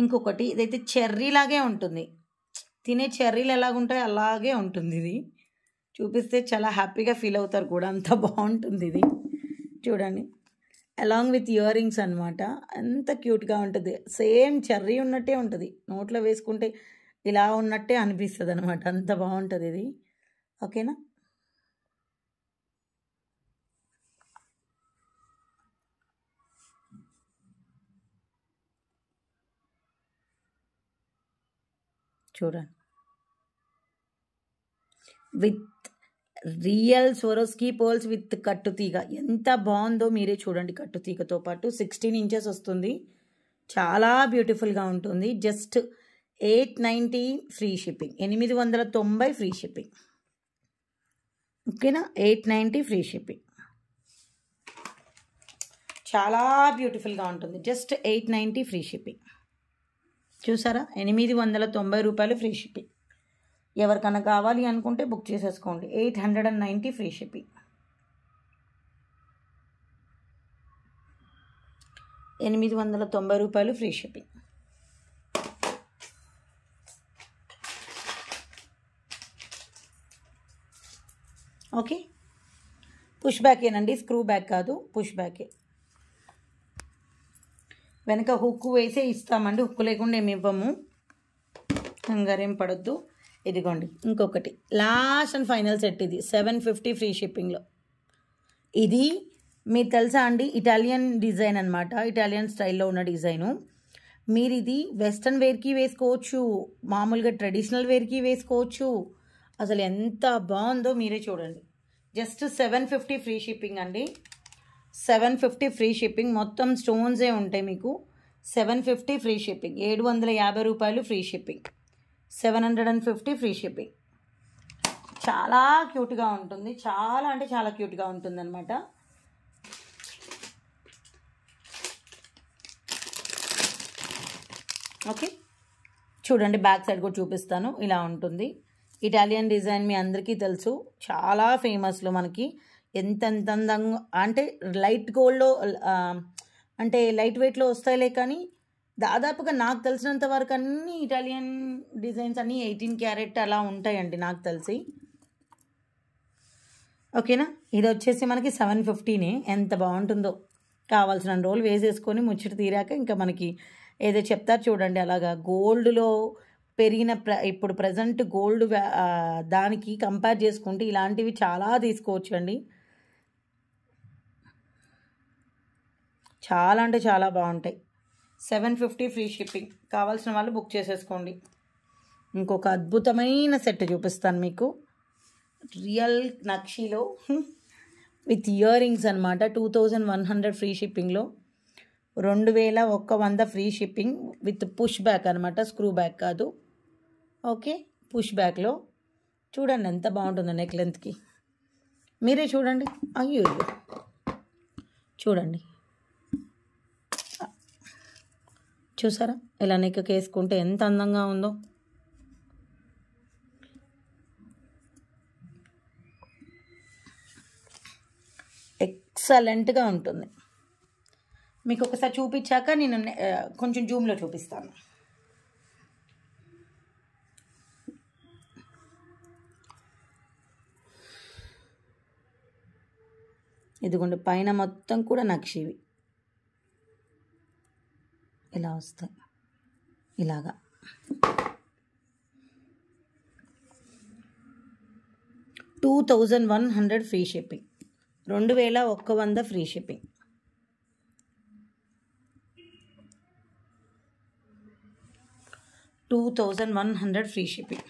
S1: ఇంకొకటి ఇదైతే చెర్రీలాగే ఉంటుంది, తినే చెర్రీలు ఎలాగుంటాయో అలాగే ఉంటుంది. ఇది చూపిస్తే చాలా హ్యాపీగా ఫీల్ అవుతారు కూడా, అంత బాగుంటుంది ఇది. చూడండి, అలాంగ్ విత్ ఇయర్ రింగ్స్ అనమాట. ఎంత క్యూట్గా ఉంటుంది, సేమ్ చెర్రీ ఉన్నట్టే ఉంటుంది. నోట్లో వేసుకుంటే ఇలా ఉన్నట్టే అనిపిస్తుంది అనమాట, అంత బాగుంటుంది ఇది, ఓకేనా. చూడండి, with real Swarovski pearls with కట్టుతీగ ఎంత బాగుందో మీరే చూడండి. కట్టుతీగతో పాటు 16 ఇంచెస్ వస్తుంది, చాలా బ్యూటిఫుల్గా ఉంటుంది. Just 890 free shipping, 890 free shipping, ఓకేనా. 890 ఫ్రీ షిప్పింగ్, చాలా బ్యూటిఫుల్గా ఉంటుంది. Just 890 free shipping. చూసారా, 890 రూపాయలు ఫ్రీ షిప్పింగ్. ఎవరికైనా కావాలి అనుకుంటే బుక్ చేసేసుకోండి. 890 ఫ్రీ షిప్పింగ్, 890 రూపాయలు ఫ్రీ షిప్పింగ్. ఓకే, పుష్ బ్యాకేనండి, స్క్రూ బ్యాక్ కాదు, పుష్ బ్యాకే. వెనక హుక్కు వేసే ఇస్తామండి, హుక్కు లేకుండా ఏమి ఇవ్వము, కంగారేం పడొద్దు. ఇదిగోండి ఇంకొకటి లాస్ట్ అండ్ ఫైనల్ సెట్, ఇది 750 ఫ్రీ షిప్పింగ్లో. ఇది మీరు తెలుసా అండి, ఇటాలియన్ డిజైన్ అనమాట, ఇటాలియన్ స్టైల్లో ఉన్న డిజైను. మీరు ఇది వెస్ట్రన్ వేర్కి వేసుకోవచ్చు, మామూలుగా ట్రెడిషనల్ వేర్కి వేసుకోవచ్చు. అసలు ఎంత బాగుందో మీరే చూడండి. జస్ట్ 750 ఫ్రీ షిప్పింగ్ అండి, 750 ఫ్రీ షిప్పింగ్. మొత్తం స్టోన్సే ఉంటాయి మీకు. 750 ఫ్రీ షిప్పింగ్, 750 రూపాయలు ఫ్రీ షిప్పింగ్, 750 ఫ్రీ షిప్పింగ్. చాలా క్యూట్గా ఉంటుంది, చాలా అంటే చాలా క్యూట్గా ఉంటుంది అనమాట. ఓకే, చూడండి బ్యాక్ సైడ్ కూడా చూపిస్తాను, ఇలా ఉంటుంది. ఇటాలియన్ డిజైన్ మీ అందరికీ తెలుసు, చాలా ఫేమస్లో మనకి. ఎంత అందంగా అంటే లైట్ గోల్డ్లో అంటే లైట్ వెయిట్లో వస్తాయిలే, కానీ దాదాపుగా నాకు తెలిసినంత వరకు అన్ని ఇటాలియన్ డిజైన్స్ అన్నీ 18 క్యారెట్ అలా ఉంటాయండి నాకు తెలిసి. ఓకేనా, ఇది వచ్చేసి మనకి 750నే. ఎంత బాగుంటుందో. కావాల్సిన రోజులు వేసేసుకొని ముచ్చట తీరాక ఇంకా మనకి ఏదో చెప్తారు చూడండి, అలాగా గోల్డ్లో పెరిగిన ఇప్పుడు ప్రజెంట్ గోల్డ్ దానికి కంపేర్ చేసుకుంటే ఇలాంటివి చాలా తీసుకోవచ్చు అండి. చాలా అంటే చాలా బాగుంటాయి. 750 ఫ్రీ షిప్పింగ్. కావాల్సిన వాళ్ళు బుక్ చేసేసుకోండి. ఇంకొక అద్భుతమైన సెట్ చూపిస్తాను మీకు, రియల్ నక్షీలో విత్ ఇయర్ రింగ్స్ అనమాట. 2100 ఫ్రీ షిప్పింగ్లో, 2100 free shipping with push back అనమాట, స్క్రూ బ్యాక్ కాదు. ఓకే, పుష్ బ్యాక్లో చూడండి ఎంత బాగుంటుందో నెక్ లెంత్కి. మీరే చూడండి. అయ్యో చూడండి, చూసారా ఇలా నెక్ వేసుకుంటే ఎంత అందంగా ఉందో. ఎక్సలెంట్గా ఉంటుంది. మీకు ఒకసారి చూపించాక నేను కొంచెం జూమ్లో చూపిస్తాను. ఇదిగోండి, పైన మొత్తం కూడా నక్షివి ఇలా వస్తాయి, ఇలాగా. $2100 free shipping, 2100 free shipping. $2100 free shipping.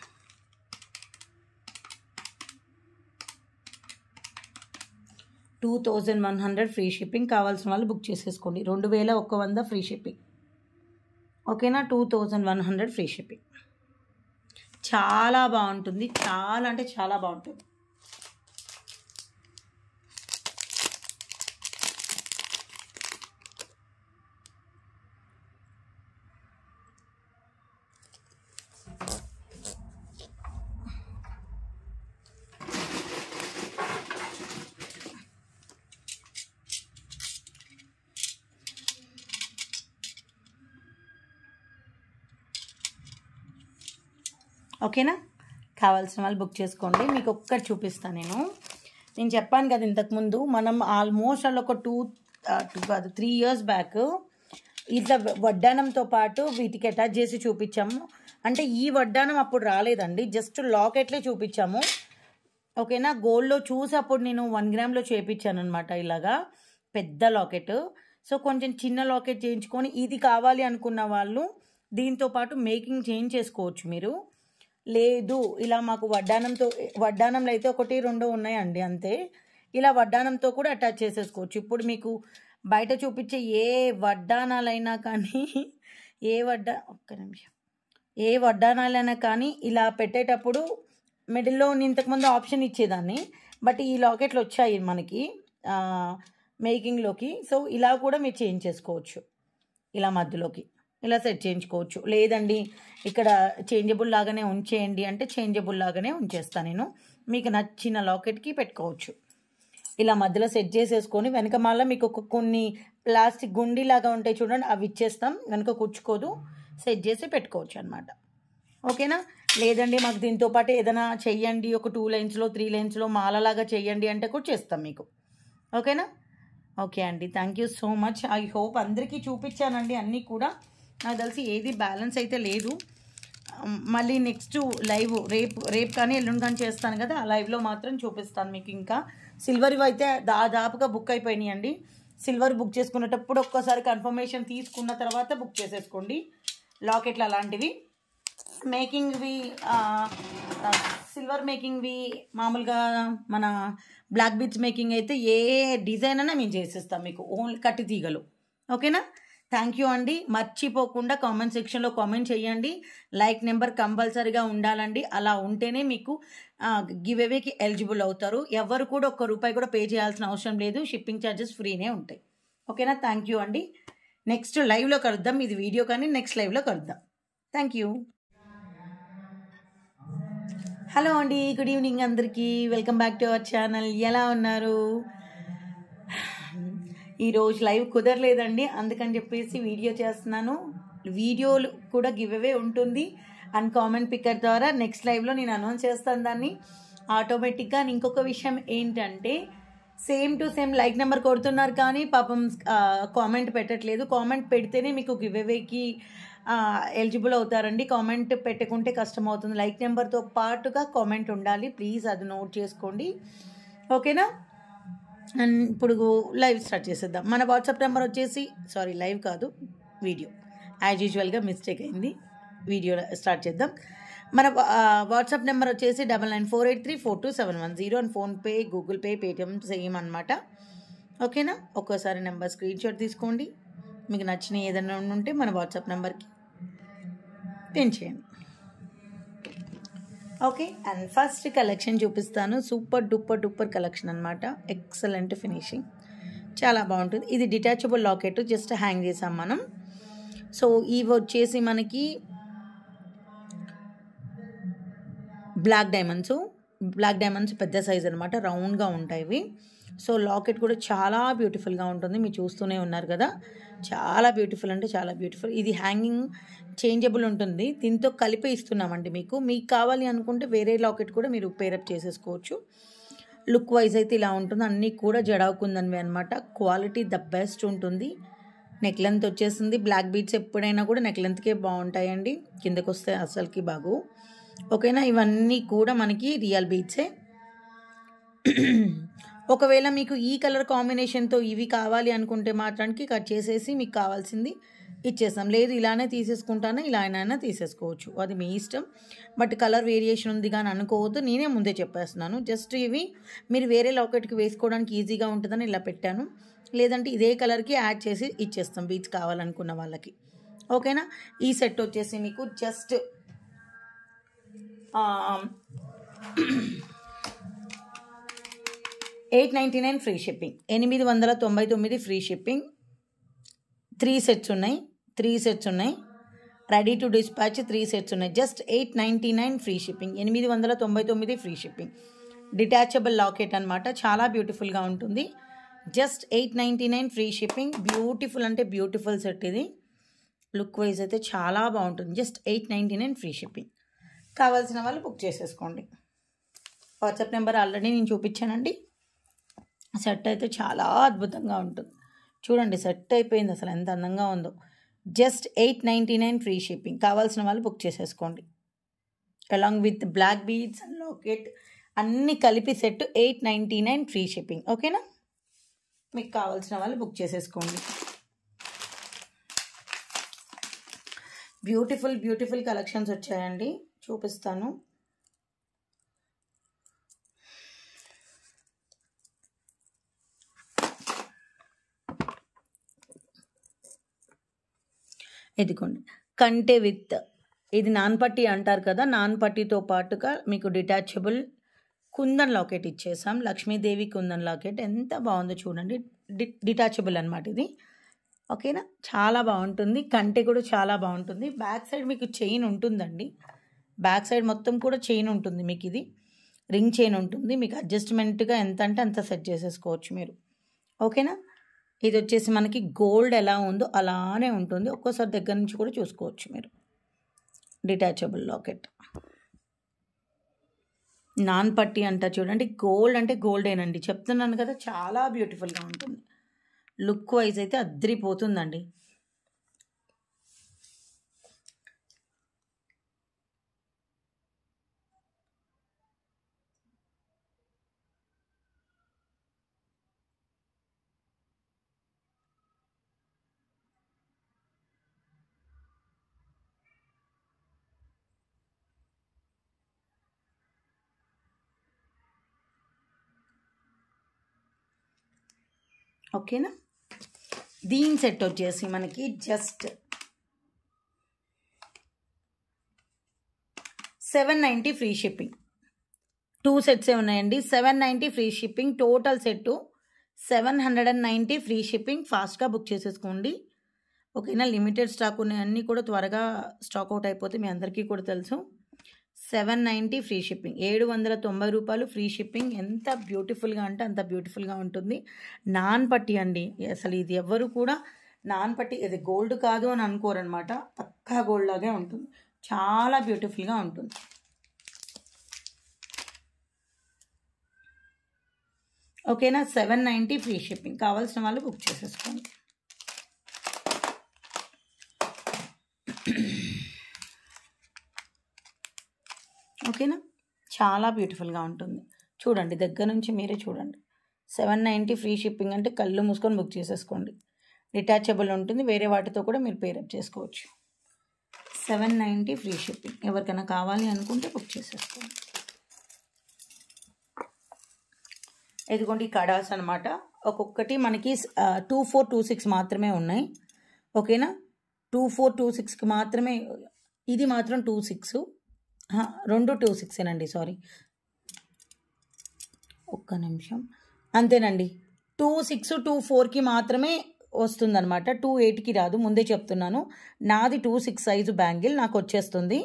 S1: $2100 free shipping. కావాల్సిన వాళ్ళు బుక్ చేసేసుకోండి. 2100 ఫ్రీ షిప్పింగ్. ఓకేనా, 2100 ఫ్రీ షిప్పింగ్. చాలా బాగుంటుంది, చాలా అంటే చాలా బాగుంటుంది. ఓకేనా, కావాల్సిన వాళ్ళు బుక్ చేసుకోండి. మీకు ఒక్కటి చూపిస్తాను నేను చెప్పాను కదా ఇంతకుముందు, మనం ఆల్మోస్ట్ అలా ఒక 3 ఇయర్స్ బ్యాక్ ఇట్లా వడ్డానంతో పాటు వీటికి అటాచ్ చేసి చూపించాము. అంటే ఈ వడ్డానం అప్పుడు రాలేదండి, జస్ట్ లాకెట్లే చూపించాము. ఓకేనా, గోల్డ్లో చూసి అప్పుడు నేను 1 గ్రామ్లో చేయించాను అనమాట, ఇలాగా పెద్ద లాకెట్. సో కొంచెం చిన్న లాకెట్ చేయించుకొని ఇది కావాలి అనుకున్న వాళ్ళు దీంతో పాటు మేకింగ్ చేంజ్ చేసుకోవచ్చు మీరు. లేదు ఇలా మాకు వడ్డానంలో అయితే 1-2 ఉన్నాయండి అంతే. ఇలా వడ్డానంతో కూడా అటాచ్ చేసేసుకోవచ్చు. ఇప్పుడు మీకు బయట చూపించే ఏ వడ్డానాలైనా కానీ ఒక్క నిమిషం, ఏ వడ్డానాలైనా కానీ ఇలా పెట్టేటప్పుడు మిడిల్లో ఇంతకుముందు ఆప్షన్ ఇచ్చేదాన్ని, బట్ ఈ లాకెట్లు వచ్చాయి మనకి మేకింగ్లోకి. సో ఇలా కూడా మీరు చేంజ్ చేసుకోవచ్చు, ఇలా మధ్యలోకి ఇలా సెట్ చేయించుకోవచ్చు. లేదండి ఇక్కడ చేంజబుల్ లాగానే ఉంచేయండి అంటే చేంజబుల్ లాగానే ఉంచేస్తాను నేను. మీకు నచ్చిన లాకెట్కి పెట్టుకోవచ్చు. ఇలా మధ్యలో సెట్ చేసేసుకొని వెనక మళ్ళీ మీకు కొన్ని ప్లాస్టిక్ గుండీలాగా ఉంటాయి చూడండి, అవి ఇచ్చేస్తాం, వెనక కూర్చుకోదు, సెట్ చేసి పెట్టుకోవచ్చు అనమాట. ఓకేనా, లేదండి మాకు దీంతో పాటు ఏదైనా చెయ్యండి, ఒక 2 లైన్స్లో 3 లైన్స్లో మాలలాగా చెయ్యండి అంటే కూడా చేస్తాం మీకు. ఓకేనా, ఓకే అండి, thank you so much. I hope అందరికీ చూపించానండి అన్నీ కూడా. నాకు తెలిసి ఏది బ్యాలెన్స్ అయితే లేదు. మళ్ళీ నెక్స్ట్ లైవ్ రేపు కానీ ఎల్లుండి కానీ చేస్తాను కదా, ఆ లైవ్లో మాత్రం చూపిస్తాను మీకు. ఇంకా సిల్వర్ అయితే దాదాపుగా బుక్ అయిపోయినాయండి. సిల్వర్ బుక్ చేసుకునేటప్పుడు ఒక్కసారి కన్ఫర్మేషన్ తీసుకున్న తర్వాత బుక్ చేసేసుకోండి. లాకెట్లు అలాంటివి మేకింగ్వి, సిల్వర్ మేకింగ్వి, మామూలుగా మన బ్లాక్ బీట్స్ మేకింగ్ అయితే ఏ డిజైన్ అయినా మేము చేసేస్తాం మీకు, ఓన్లీ కట్టి తీగలు. ఓకేనా, థ్యాంక్ యూ అండి. మర్చిపోకుండా కామెంట్ సెక్షన్లో కామెంట్ చేయండి. లైక్ నెంబర్ కంపల్సరీగా ఉండాలండి, అలా ఉంటేనే మీకు గివ్ అవేకి ఎలిజిబుల్ అవుతారు. ఎవరు కూడా ₹1 కూడా పే చేయాల్సిన అవసరం లేదు, షిప్పింగ్ ఛార్జెస్ ఫ్రీనే ఉంటాయి. ఓకేనా, థ్యాంక్ యూ అండి. నెక్స్ట్ లైవ్లో కలుద్దాం. ఇది వీడియో కానీ నెక్స్ట్ లైవ్లో కలుద్దాం. Thank you. హలో అండి, గుడ్ ఈవినింగ్ అందరికీ. Welcome back to our channel. ఎలా ఉన్నారు? ఈరోజు లైవ్ కుదరలేదండి, అందుకని చెప్పేసి వీడియో చేస్తున్నాను. వీడియోలు కూడా గివ్ అవే ఉంటుంది అండ్ కామెంట్ పిక్కర్ ద్వారా నెక్స్ట్ లైవ్లో నేను అనౌన్స్ చేస్తాను దాన్ని ఆటోమేటిక్గా. ఇంకొక విషయం ఏంటంటే same to same like number కొడుతున్నారు కానీ పాపం కామెంట్ పెట్టట్లేదు. కామెంట్ పెడితేనే మీకు గివ్ అవేకి ఎలిజిబుల్ అవుతారండి. కామెంట్ పెట్టుకుంటే కష్టం అవుతుంది. లైక్ నెంబర్తో పాటుగా కామెంట్ ఉండాలి ప్లీజ్, అది నోట్ చేసుకోండి ఓకేనా. అండ్ ఇప్పుడు లైవ్ స్టార్ట్ చేసేద్దాం. మన వాట్సాప్ నెంబర్ వచ్చేసి లైవ్ కాదు వీడియో, యాజ్ యూజువల్గా మిస్టేక్ అయింది. వీడియో స్టార్ట్ చేద్దాం. మన వాట్సాప్ నెంబర్ వచ్చేసి 9948342710 and PhonePe, Google pay, Paytm same అనమాట ఓకేనా. ఒక్కోసారి నెంబర్ స్క్రీన్ షాట్ తీసుకోండి. మీకు నచ్చిన ఏదైనా ఉంటే మన వాట్సాప్ నెంబర్కి పిన్ చేయండి ఓకే. అండ్ ఫస్ట్ కలెక్షన్ చూపిస్తాను. సూపర్ డూపర్ కలెక్షన్ అనమాట. ఎక్సలెంట్ ఫినిషింగ్, చాలా బాగుంటుంది. ఇది డిటాచబుల్ లాకెట్, జస్ట్ హ్యాంగ్ చేసాం మనం. సో ఇవి వచ్చేసి మనకి బ్లాక్ డైమండ్స్ పెద్ద సైజ్ అనమాట, రౌండ్గా ఉంటాయి ఇవి. సో లాకెట్ కూడా చాలా బ్యూటిఫుల్గా ఉంటుంది. మీరు చూస్తూనే ఉన్నారు కదా, చాలా బ్యూటిఫుల్ అంటే చాలా బ్యూటిఫుల్. ఇది హ్యాంగింగ్ చేంజబుల్ ఉంటుంది, దీంతో కలిపి ఇస్తున్నామండి మీకు కావాలి అనుకుంటే వేరే లాకెట్ కూడా మీరు పేరప్ చేసేసుకోవచ్చు. లుక్ వైజ్ అయితే ఇలా ఉంటుంది. అన్నీ కూడా జడావుకుందనివి అనమాట. క్వాలిటీ ద బెస్ట్ ఉంటుంది. నెక్ లెంత్ వచ్చేసింది. బ్లాక్ బీడ్స్ ఎప్పుడైనా కూడా నెక్ లెంత్కే బాగుంటాయండి, కిందకు వస్తే అసలుకి బాగు ఓకేనా. ఇవన్నీ కూడా మనకి రియల్ బీడ్సే. ఒకవేళ మీకు ఈ కలర్ కాంబినేషన్తో ఇవి కావాలి అనుకుంటే మాత్రానికి కట్ చేసేసి మీకు కావాల్సింది ఇచ్చేస్తాం. లేదు ఇలానే తీసేసుకుంటాను, ఇలా అయినా తీసేసుకోవచ్చు, అది మీ ఇష్టం. బట్ కలర్ వేరియేషన్ ఉంది కానీ అనుకోవద్దు, నేనే ముందే చెప్పేస్తున్నాను. జస్ట్ ఇవి మీరు వేరే లాకెట్కి వేసుకోవడానికి ఈజీగా ఉంటుందని ఇలా పెట్టాను. లేదంటే ఇదే కలర్కి యాడ్ చేసి ఇచ్చేస్తాం బీడ్స్ కావాలనుకున్న వాళ్ళకి ఓకేనా. ఈ సెట్ వచ్చేసి మీకు just 899 free shipping, 899 free shipping. 3 sets ఉన్నాయి, రెడీ టు డిస్పాచ్ 3 సెట్స్ ఉన్నాయి. Just 899 free shipping, 899 free shipping. Detachable locket అనమాట, చాలా బ్యూటిఫుల్గా ఉంటుంది. Just 899 free shipping. బ్యూటిఫుల్ అంటే బ్యూటిఫుల్ సెట్ ఇది. లుక్ వైజ్ అయితే చాలా బాగుంటుంది. Just 899 free shipping. కావాల్సిన వాళ్ళు బుక్ చేసేసుకోండి. వాట్సాప్ నెంబర్ ఆల్రెడీ నేను చూపించానండి. సెట్ అయితే చాలా అద్భుతంగా ఉంటుంది. చూడండి సెట్ అయిపోయింది, అసలు ఎంత అందంగా ఉందో. Just 899 free shipping. కావాల్సిన వాళ్ళు బుక్ చేసేసుకోండి. Along with black beads and locket అన్నీ కలిపి సెట్ 899 ఫ్రీ షిప్పింగ్ ఓకేనా. మీకు కావాల్సిన వాళ్ళు బుక్ చేసేసుకోండి. బ్యూటిఫుల్ కలెక్షన్స్ వచ్చాయండి, చూపిస్తాను. ఇదిగోండి కంటే విత్, ఇది నాన్ పట్టీ అంటారు కదా, నాన్ పట్టీతో పాటుగా మీకు డిటాచబుల్ కుందన్ లాకెట్ ఇచ్చేసాం. లక్ష్మీదేవి కుందన్ లాకెట్ ఎంత బాగుందో చూడండి. డిటాచబుల్ అనమాట ఇది ఓకేనా. చాలా బాగుంటుంది, కంటే కూడా చాలా బాగుంటుంది. బ్యాక్ సైడ్ మీకు చైన్ ఉంటుందండి, బ్యాక్ సైడ్ మొత్తం కూడా చైన్ ఉంటుంది మీకు. ఇది రింగ్ చైన్ ఉంటుంది, మీకు అడ్జస్ట్మెంట్గా ఎంత అంటే అంత సెట్ చేసేసుకోవచ్చు మీరు ఓకేనా. ఇది వచ్చేసి మనకి గోల్డ్ ఎలా ఉందో అలానే ఉంటుంది, ఒక్కోసారి దగ్గర నుంచి కూడా చూసుకోవచ్చు మీరు. డిటాచబుల్ లాకెట్ నాన్ పట్టీ అంటారు చూడండి. గోల్డ్ అంటే గోల్డేనండి, చెప్తున్నాను కదా, చాలా బ్యూటిఫుల్గా ఉంటుంది. లుక్ వైజ్ అయితే అద్రిపోతుందండి. ఓకేనా. దీని సెట్ వచ్చేసి మనకి జస్ట్ 790 ఫ్రీ షిప్పింగ్. 2 సెట్సే ఉన్నాయండి, 790 free shipping. Total set 790 free shipping. ఫాస్ట్గా బుక్ చేసేసుకోండి ఓకేనా. లిమిటెడ్ స్టాక్ ఉన్నాయన్నీ కూడా త్వరగా స్టాక్ అవుట్ అయిపోతే మీ అందరికీ కూడా తెలుసు. 790 ఫ్రీ షిప్పింగ్, 790 రూపాయలు ఫ్రీ షిప్పింగ్. ఎంత బ్యూటిఫుల్గా అంటే అంత బ్యూటిఫుల్గా ఉంటుంది. నాన్ పట్టి అండి, అసలు ఇది ఎవరు కూడా నాన్ పట్టి ఇది గోల్డ్ కాదు అని అనుకోరనమాట, పక్కా గోల్డ్ లాగే ఉంటుంది. చాలా బ్యూటిఫుల్గా ఉంటుంది. ఓకేనా, 790 ఫ్రీ షిప్పింగ్. కావాల్సిన వాళ్ళు బుక్ చేసేసుకోండి. ఓకేనా, చాలా బ్యూటిఫుల్గా ఉంటుంది. చూడండి, దగ్గర నుంచి మీరే చూడండి. 790 ఫ్రీ షిప్పింగ్ అంటే కళ్ళు మూసుకొని బుక్ చేసేసుకోండి. డిటాచబుల్ ఉంటుంది, వేరే వాటితో కూడా మీరు పేరప్ చేసుకోవచ్చు. 790 ఫ్రీ షిప్పింగ్. ఎవరికైనా కావాలి అనుకుంటే బుక్ చేసేసుకోండి. ఇదిగోండి కడాస్ అనమాట. ఒక్కొక్కటి మనకి 2426 మాత్రమే ఉన్నాయి. ఓకేనా, 2426కి మాత్రమే. ఇది మాత్రం 26, రెండు 26ఏనండి, సారీ, ఒక్క నిమిషం, అంతేనండి. 26, 24కి మాత్రమే వస్తుందన్నమాట, 28కి రాదు. ముందే చెప్తున్నాను, నాది 26 సైజు బ్యాంగిల్ నాకు వచ్చేస్తుంది,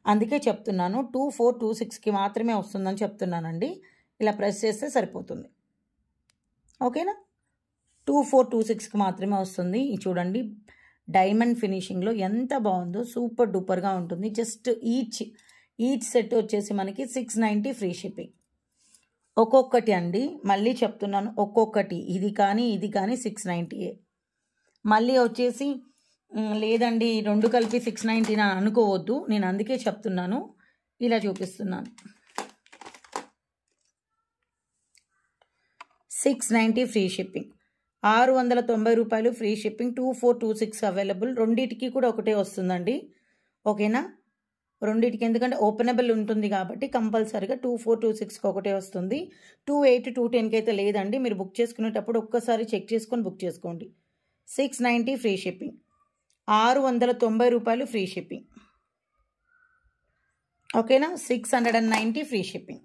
S1: అందుకే చెప్తున్నాను. 2426కి మాత్రమే వస్తుందని చెప్తున్నానండి. ఇలా ప్రెస్ చేస్తే సరిపోతుంది. ఓకేనా, 2426కి మాత్రమే వస్తుంది. చూడండి, డైమండ్ ఫినిషింగ్లో ఎంత బాగుందో, సూపర్ డూపర్గా ఉంటుంది. జస్ట్ ఈచ్ సెట్ వచ్చేసి మనకి 690 ఫ్రీ షిప్పింగ్. ఒక్కొక్కటి అండి, మళ్ళీ చెప్తున్నాను, ఒక్కొక్కటి. ఇది కానీ 690. మళ్ళీ వచ్చేసి లేదండి రెండు కలిపి 690 అని అనుకోవద్దు, నేను అందుకే చెప్తున్నాను, ఇలా చూపిస్తున్నాను. 690 ఫ్రీ షిప్పింగ్, 690 రూపాయలు ఫ్రీ షిప్పింగ్. 2426 అవైలబుల్. రెండింటికి కూడా ఒకటే వస్తుందండి. ఓకేనా, రెండింటికి, ఎందుకంటే ఓపెనబుల్ ఉంటుంది కాబట్టి కంపల్సరీగా 2426కి ఒకటే వస్తుంది. 28, 210కి అయితే లేదండి. మీరు బుక్ చేసుకునేటప్పుడు ఒక్కసారి చెక్ చేసుకొని బుక్ చేసుకోండి. 690 ఫ్రీ షిప్పింగ్, 690 రూపాయలు ఫ్రీ షిప్పింగ్. ఓకేనా, 690 ఫ్రీ షిప్పింగ్.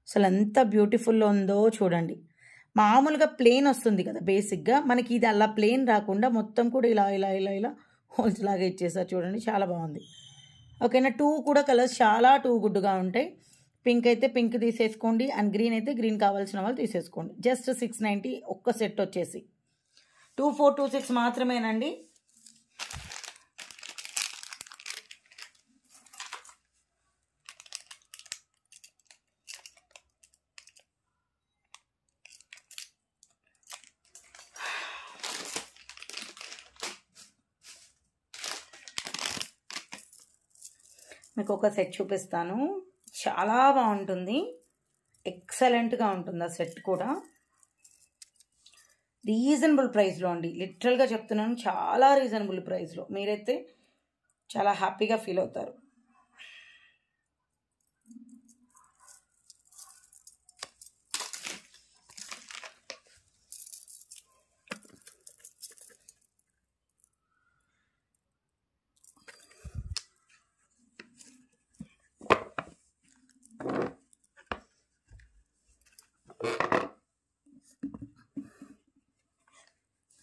S1: అసలు ఎంత బ్యూటిఫుల్లో ఉందో చూడండి. మామూలుగా ప్లెయిన్ వస్తుంది కదా బేసిక్గా, మనకి ఇది అలా ప్లెయిన్ రాకుండా మొత్తం కూడా ఇలా ఇలా ఇలా ఇలా హోల్స్ లాగా ఇచ్చేసారు. చూడండి, చాలా బాగుంది. ఓకేనా, 2 కూడా కలర్స్ చాలా గుడ్డుగా ఉంటాయి. పింక్ అయితే పింక్ తీసేసుకోండి, అండ్ గ్రీన్ అయితే గ్రీన్ కావాల్సిన వాళ్ళు తీసేసుకోండి. జస్ట్ 690 ఒక్క సెట్ వచ్చేసి. 2426 మాత్రమేనండి. మీకు ఒక సెట్ చూపిస్తాను, చాలా బాగుంటుంది, ఎక్సలెంట్గా ఉంటుంది ఆ సెట్ కూడా. రీజనబుల్ ప్రైస్లో అండి, లిటరల్గా చెప్తున్నాను, చాలా రీజనబుల్ ప్రైస్లో. మీరైతే చాలా హ్యాపీగా ఫీల్ అవుతారు.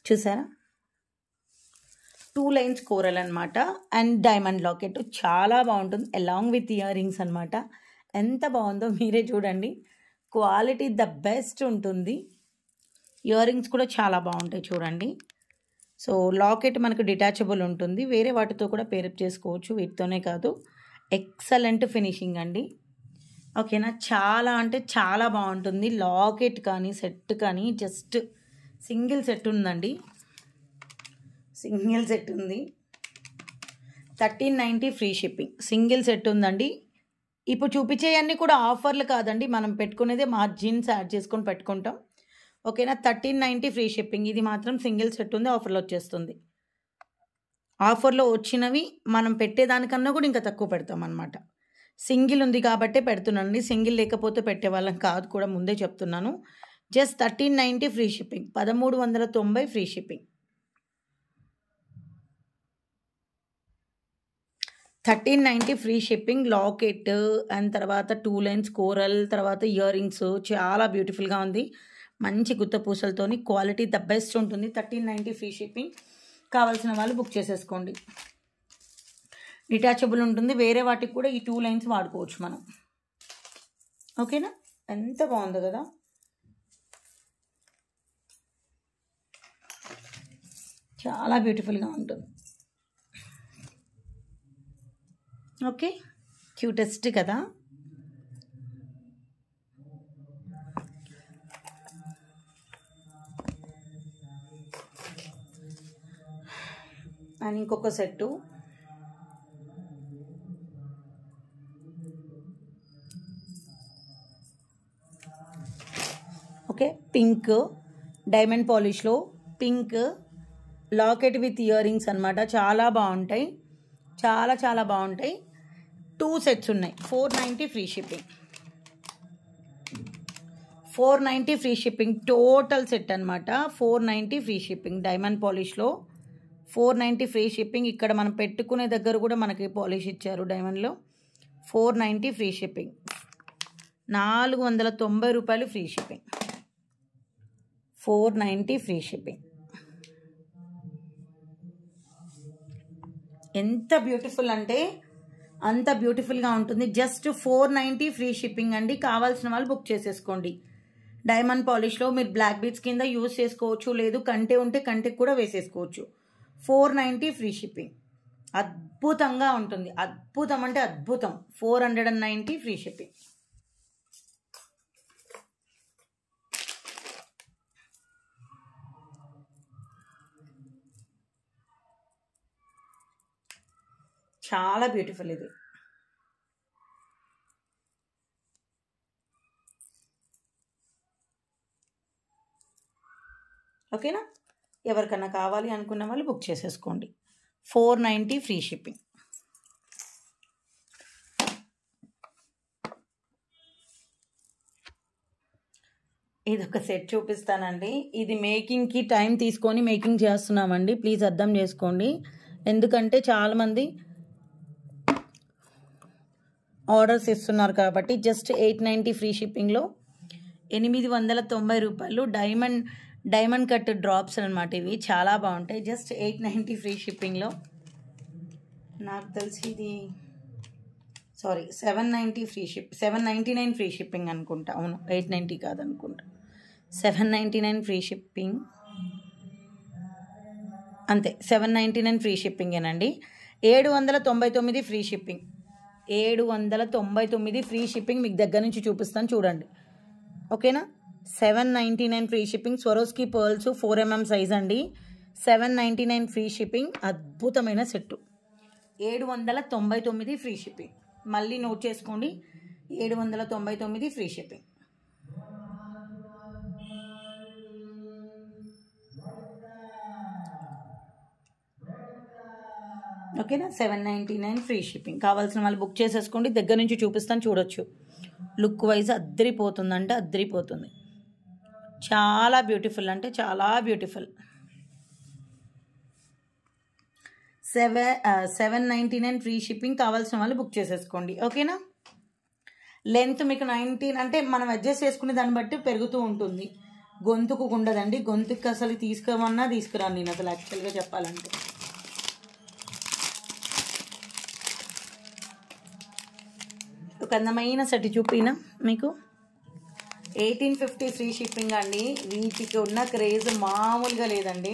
S1: చూసారా, 2 లైన్స్ కోరల్ అనమాట, అండ్ డైమండ్ లాకెట్ చాలా బాగుంటుంది, అలాంగ్ విత్ ఇయర్ రింగ్స్ అనమాట. ఎంత బాగుందో మీరే చూడండి, క్వాలిటీ ద బెస్ట్ ఉంటుంది. ఇయర్ రింగ్స్ కూడా చాలా బాగుంటాయి చూడండి. సో లాకెట్ మనకు డిటాచబుల్ ఉంటుంది, వేరే వాటితో కూడా పేరప్ చేసుకోవచ్చు, వీటితోనే కాదు. ఎక్సలెంట్ ఫినిషింగ్ అండి. ఓకేనా, చాలా అంటే చాలా బాగుంటుంది. లాకెట్ కానీ సెట్ కానీ జస్ట్ సింగిల్ సెట్ ఉందండి, సింగిల్ సెట్ ఉంది. 1390 ఫ్రీ షిప్పింగ్, సింగిల్ సెట్ ఉందండి. ఇప్పుడు చూపించేవన్నీ కూడా ఆఫర్లు కాదండి, మనం పెట్టుకునేదే మార్జిన్స్ యాడ్ చేసుకొని పెట్టుకుంటాం. ఓకేనా, 1390 ఫ్రీ షిప్పింగ్. ఇది మాత్రం సింగిల్ సెట్ ఉంది, ఆఫర్లో వచ్చేస్తుంది. ఆఫర్లో వచ్చినవి మనం పెట్టేదానికన్నా కూడా ఇంకా తక్కువ పెడతాం అనమాట. సింగిల్ ఉంది కాబట్టే పెడుతున్నానండి, సింగిల్ లేకపోతే పెట్టేవాళ్ళం కాదు కూడా, ముందే చెప్తున్నాను. Just 1390 free shipping, 1390 free shipping. 1390 free shipping. Locket and తర్వాత 2 లైన్స్ కోరల్, తర్వాత ఇయర్ రింగ్స్ చాలా బ్యూటిఫుల్గా ఉంది. మంచి గుత్త పూసలతోని, క్వాలిటీ ద బెస్ట్ ఉంటుంది. 1390 ఫ్రీ షిప్పింగ్. కావాల్సిన వాళ్ళు బుక్ చేసేసుకోండి. డిటాచబుల్ ఉంటుంది. వేరే వాటికి కూడా ఈ 2 లైన్స్ వాడుకోవచ్చు మనం. ఓకేనా? ఎంత బాగుందో కదా. చాలా బ్యూటిఫుల్గా ఉంటుంది. ఓకే, క్యూటెస్ట్ కదా. అండ్ ఇంకొక సెట్టు ఓకే, పింక్ డైమండ్ పాలిష్లో pink locket with earrings అనమాట. చాలా బాగుంటాయి, చాలా చాలా బాగుంటాయి. 2 సెట్స్ ఉన్నాయి. 490 free shipping. 490 free shipping total set అనమాట. 490 ఫ్రీ షిప్పింగ్. డైమండ్ పాలిష్లో 490 ఫ్రీ షిప్పింగ్. ఇక్కడ మనం పెట్టుకునే దగ్గర కూడా మనకి పాలిష్ ఇచ్చారు డైమండ్లో. 490 ఫ్రీ షిప్పింగ్. 490 రూపాయలు ఫ్రీ షిప్పింగ్. 490 free shipping. ఎంత బ్యూటిఫుల్ అంటే అంత బ్యూటిఫుల్గా ఉంటుంది. జస్ట్ 490 ఫ్రీ షిప్పింగ్ అండి. కావాల్సిన వాళ్ళు బుక్ చేసేసుకోండి. డైమండ్ పాలిష్లో మీరు బ్లాక్ బీడ్స్ కింద యూజ్ చేసుకోవచ్చు, లేదు కంటే ఉంటే కంటెకి కూడా వేసేసుకోవచ్చు. 490 ఫ్రీ షిప్పింగ్. అద్భుతంగా ఉంటుంది. అద్భుతం అంటే అద్భుతం. 490 ఫ్రీ షిప్పింగ్. చాలా బ్యూటిఫుల్ ఇది. ఓకేనా? ఎవరికన్నా కావాలి అనుకున్న వాళ్ళు బుక్ చేసేసుకోండి. 490 ఫ్రీ షిప్పింగ్. ఇదొక సెట్ చూపిస్తానండి. ఇది మేకింగ్కి టైం తీసుకొని మేకింగ్ చేస్తున్నామండి. ప్లీజ్ అర్థం చేసుకోండి. ఎందుకంటే చాలామంది ఆర్డర్స్ ఇస్తున్నారు కాబట్టి. జస్ట్ 890 ఫ్రీ షిప్పింగ్లో 890 రూపాయలు డైమండ్ కట్ డ్రాప్స్ అనమాట. ఇవి చాలా బాగుంటాయి. జస్ట్ 890 ఫ్రీ షిప్పింగ్లో. నాకు తెలిసి ఇది 790 ఫ్రీ షిప్, 799 ఫ్రీ షిప్పింగ్ అనుకుంటా. అవును, 890 కాదనుకుంటా. 799 ఫ్రీ షిప్పింగ్ అంతే. 799 ఫ్రీ షిప్పింగేనండి. 799 ఫ్రీ షిప్పింగ్. 799 free shipping. మీకు దగ్గర నుంచి చూపిస్తాను చూడండి. ఓకేనా? 799 free shipping. Swarovski pearls 4mm size అండి. 799 ఫ్రీ షిప్పింగ్. అద్భుతమైన సెట్టు. 799 free shipping. మళ్ళీ నోట్ చేసుకోండి. 799 ఫ్రీ షిప్పింగ్. ఓకేనా? 799 ఫ్రీ షిప్పింగ్. కావాల్సిన వాళ్ళు బుక్ చేసేసుకోండి. దగ్గర నుంచి చూపిస్తాను చూడొచ్చు. లుక్ వైజ్ అద్దరిపోతుందంటే అద్దరిపోతుంది. చాలా బ్యూటిఫుల్ అంటే చాలా బ్యూటిఫుల్. 799 free shipping. కావాల్సిన వాళ్ళు బుక్ చేసేసుకోండి. ఓకేనా? లెంత్ మీకు 19 అంటే మనం అడ్జస్ట్ చేసుకునే దాన్ని బట్టి పెరుగుతూ ఉంటుంది. గొంతుకు ఉండదండి. గొంతుకు అసలు తీసుకోమన్నా తీసుకురాను నేను అసలు యాక్చువల్గా చెప్పాలంటే. ఒక అందమైన సెట్ చూపినా మీకు. 1850 ఫ్రీ షిప్పింగ్ అండి. వీటికి ఉన్న క్రేజ్ మామూలుగా లేదండి.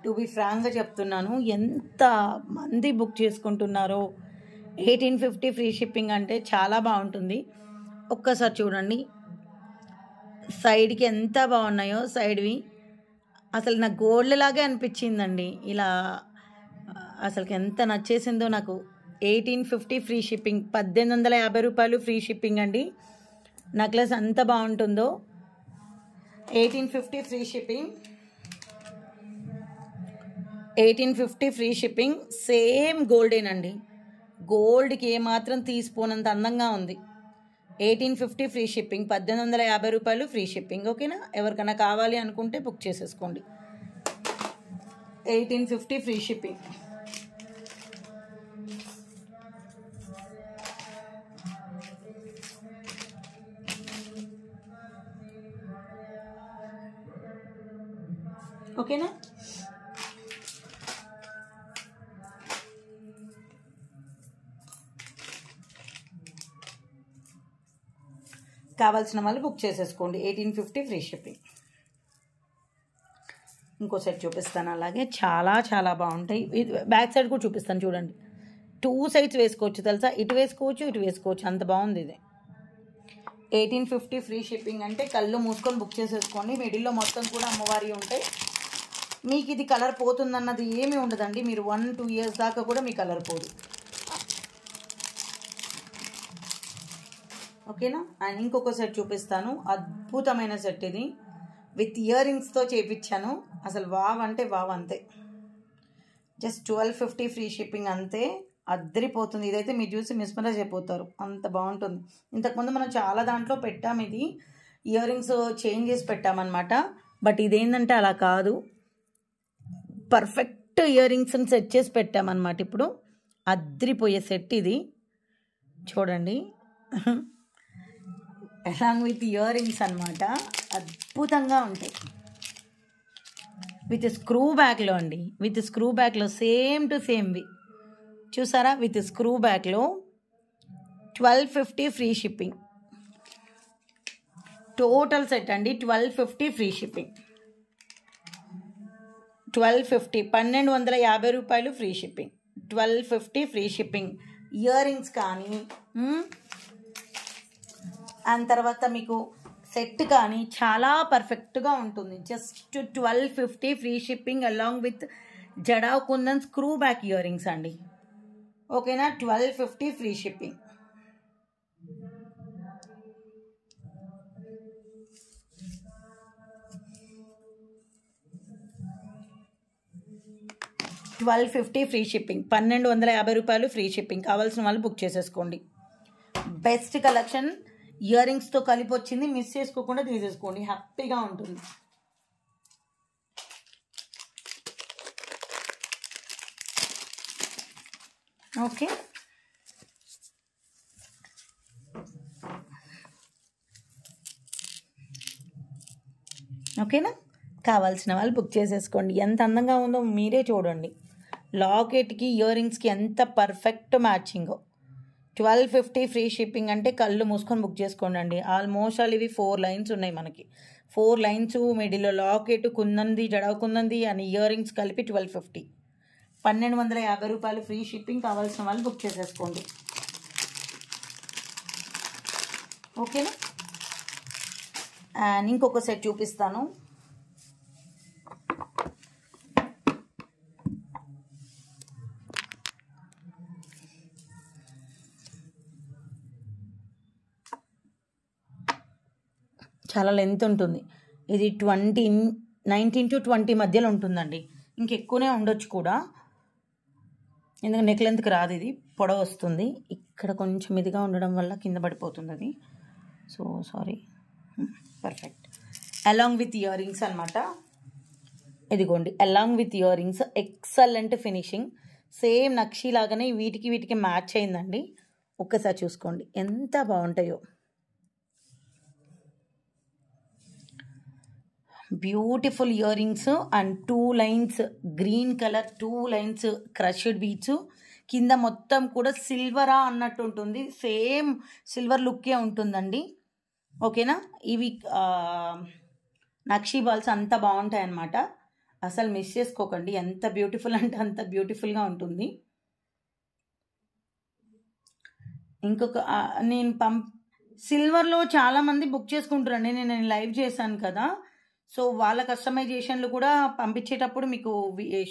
S1: టు బి ఫ్రాంక్గా చెప్తున్నాను. ఎంత మంది బుక్ చేసుకుంటున్నారో. 1850 ఫ్రీ షిప్పింగ్ అంటే చాలా బాగుంటుంది. ఒక్కసారి చూడండి సైడ్కి ఎంత బాగున్నాయో. సైడ్వి అసలు నాకు గోల్డ్ లాగే అనిపించిందండి. ఇలా అసలుకి ఎంత నచ్చేసిందో నాకు. 1850 ఫ్రీ షిప్పింగ్. 1850 రూపాయలు ఫ్రీ షిప్పింగ్ అండి. నెక్లెస్ అంత బాగుంటుందో. 1850 free shipping. 1850 free shipping. Same గోల్డేనండి. గోల్డ్కి ఏమాత్రం తీసిపోనంత అందంగా ఉంది. 1850 ఫ్రీ షిప్పింగ్. 1850 రూపాయలు ఫ్రీ షిప్పింగ్. ఓకేనా? ఎవరికైనా కావాలి అనుకుంటే బుక్ చేసేసుకోండి. 1850 ఫ్రీ షిప్పింగ్. ఓకేనా? 1850 కావాల్సిన వాళ్ళు బుక్ చేసేసుకోండి. 1850 ఫ్రీ షిప్పింగ్. ఇంకో సెట్ చూపిస్తాను అలాగే, చాలా చాలా బాగుంటాయి. బ్యాక్ సైడ్ కూడా చూపిస్తాను చూడండి. 2 సైడ్స్ వేసుకోవచ్చు తెలుసా, ఇటు వేసుకోవచ్చు ఇటు వేసుకోవచ్చు, అంత బాగుంది ఇది. 1850 ఫ్రీ షిప్పింగ్ అంటే కళ్ళు మూసుకొని బుక్ చేసేసుకోండి. మిడిల్లో మొత్తం కూడా అమ్మవారి ఉంటాయి. మీకు ఇది కలర్ పోతుందన్నది ఏమీ ఉండదండి. మీరు 1-2 ఇయర్స్ దాకా కూడా మీ కలర్ పోదు. ఓకేనా. అండ్ ఇంకొక సెట్ చూపిస్తాను, అద్భుతమైన సెట్ ఇది. విత్ ఇయర్ రింగ్స్తో చేయించాను. అసలు వావ్ అంటే వావ్ అంతే. జస్ట్ 1250 ఫ్రీ షిప్పింగ్ అంతే. అద్దరిపోతుంది. ఇదైతే మీరు చూసి మిస్మరైజ్ అయిపోతారు, అంత బాగుంటుంది. ఇంతకుముందు మనం చాలా దాంట్లో పెట్టాము, ఇది ఇయర్ రింగ్స్ చేంజ్ చేసి పెట్టామన్నమాట. బట్ ఇదేంటంటే అలా కాదు, పర్ఫెక్ట్ ఇయర్ రింగ్స్ని సెట్ చేసి పెట్టామన్నమాట. ఇప్పుడు అద్దరిపోయే సెట్ ఇది చూడండి. అలాంగ్ విత్ ఇయర్ రింగ్స్ అనమాట, అద్భుతంగా ఉంటాయి. విత్ స్క్రూ బ్యాక్లో అండి, విత్ స్క్రూ బ్యాక్లో సేమ్ టు సేమ్వి చూసారా. విత్ స్క్రూ బ్యాక్లో 1250 ఫ్రీ షిప్పింగ్. టోటల్ సెట్ అండి 1250 ఫ్రీ షిప్పింగ్. 1250 1250 రూపాయలు free shipping. 1250 free shipping. Earrings కానీ అండ్ తర్వాత మీకు సెట్ కానీ చాలా పర్ఫెక్ట్గా ఉంటుంది. Just 1250 free shipping along with jadau kundan screw back earrings అండి. ఓకేనా. 1250 ఫ్రీ షిప్పింగ్. $1250 free shipping. 1250 రూపాయలు ఫ్రీ షిప్పింగ్. కావాల్సిన వాళ్ళు బుక్ చేసేసుకోండి. బెస్ట్ కలెక్షన్, ఇయర్ రింగ్స్తో కలిపి వచ్చింది. మిస్ చేసుకోకుండా తీసేసుకోండి, హ్యాపీగా ఉంటుంది. ఓకే. ఓకేనా. కావాల్సిన వాళ్ళు బుక్ చేసేసుకోండి. ఎంత అందంగా ఉందో మీరే చూడండి. లాకెట్కి ఇయర్ రింగ్స్కి ఎంత పర్ఫెక్ట్ మ్యాచింగో. 1250 ఫ్రీ షిప్పింగ్ అంటే కళ్ళు మూసుకొని బుక్ చేసుకోండి అండి. ఆల్మోస్ట్ ఆల్ ఇవి 4 లైన్స్ ఉన్నాయి మనకి. 4 లైన్స్, మిడిల్లో లాకెట్, కుందంది, జడా కుందంది అని ఇయర్ రింగ్స్ కలిపి 1250. 1250 రూపాయలు ఫ్రీ షిప్పింగ్. కావాల్సిన వాళ్ళు బుక్ చేసేసుకోండి. ఓకేనా. అండ్ ఇంకొక సెట్ చూపిస్తాను. చాలా లెంత్ ఉంటుంది ఇది. 19 to 20 మధ్యలో ఉంటుందండి. ఇంకెక్కువనే ఉండొచ్చు కూడా, ఎందుకంటే నెక్ లెంత్కి రాదు, ఇది పొడవు వస్తుంది. ఇక్కడ కొంచెం ఇదిగా ఉండడం వల్ల కింద పడిపోతుంది అది. So sorry. Perfect. Along with earrings అనమాట. ఇదిగోండి, along with earrings. Excellent finishing. Same nakshi లాగానే వీటికి మ్యాచ్ అయిందండి. ఒక్కసారి చూసుకోండి ఎంత బాగుంటాయో. Beautiful earrings and 2 lines green colour, 2 lines crushed beads. కింద మొత్తం కూడా సిల్వరా అన్నట్టు ఉంటుంది. సేమ్ సిల్వర్ లుక్కే ఉంటుందండి. ఓకేనా. ఇవి నక్షీ బాల్స్ అంత బాగుంటాయి అన్నమాట. అసలు మిస్ చేసుకోకండి. ఎంత బ్యూటిఫుల్ అంటే అంత బ్యూటిఫుల్గా ఉంటుంది. ఇంకొక నేను సిల్వర్లో చాలామంది బుక్ చేసుకుంటారండి. నేను లైవ్ చేశాను కదా, సో వాళ్ళ కస్టమైజేషన్లు కూడా పంపించేటప్పుడు మీకు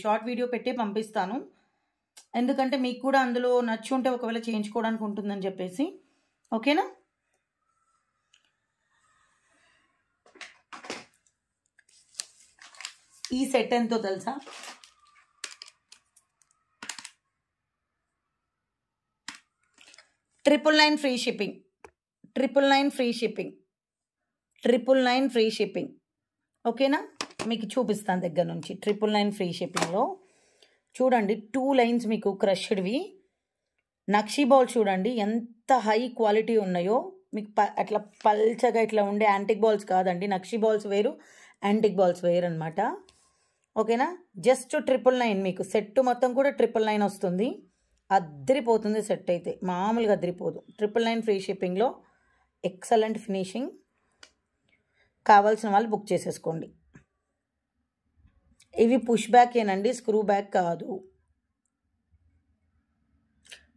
S1: షార్ట్ వీడియో పెట్టి పంపిస్తాను. ఎందుకంటే మీకు కూడా అందులో నచ్చి ఉంటే ఒకవేళ చేయించుకోవడానికి ఉంటుందని చెప్పేసి. ఓకేనా. ఈ సెట్ ఎంతో తెలుసా? $999 free shipping. 999 free shipping. 999 free shipping. ఓకేనా. మీకు చూపిస్తాను దగ్గర నుంచి. 999 ఫ్రీ షిప్పింగ్లో చూడండి 2 లైన్స్ మీకు క్రష్డ్వి నక్షీ బాల్స్ చూడండి ఎంత హై క్వాలిటీ ఉన్నాయో. మీకు అట్లా పల్చగా ఇట్లా ఉండే యాంటిక్ బాల్స్ కాదండి. నక్షీ బాల్స్ వేరు, యాంటిక్ బాల్స్ వేరు అనమాట. ఓకేనా. జస్ట్ 999 మీకు సెట్ మొత్తం కూడా 999 వస్తుంది. అద్దరిపోతుంది సెట్ అయితే, మామూలుగా అద్దరిపోదు. 999 ఫ్రీ షిప్పింగ్లో ఎక్సలెంట్ ఫినిషింగ్. కావాల్సిన వాళ్ళు బుక్ చేసేసుకోండి. ఇవి పుష్ బ్యాక్ ఏనండి, స్క్రూ బ్యాక్ కాదు.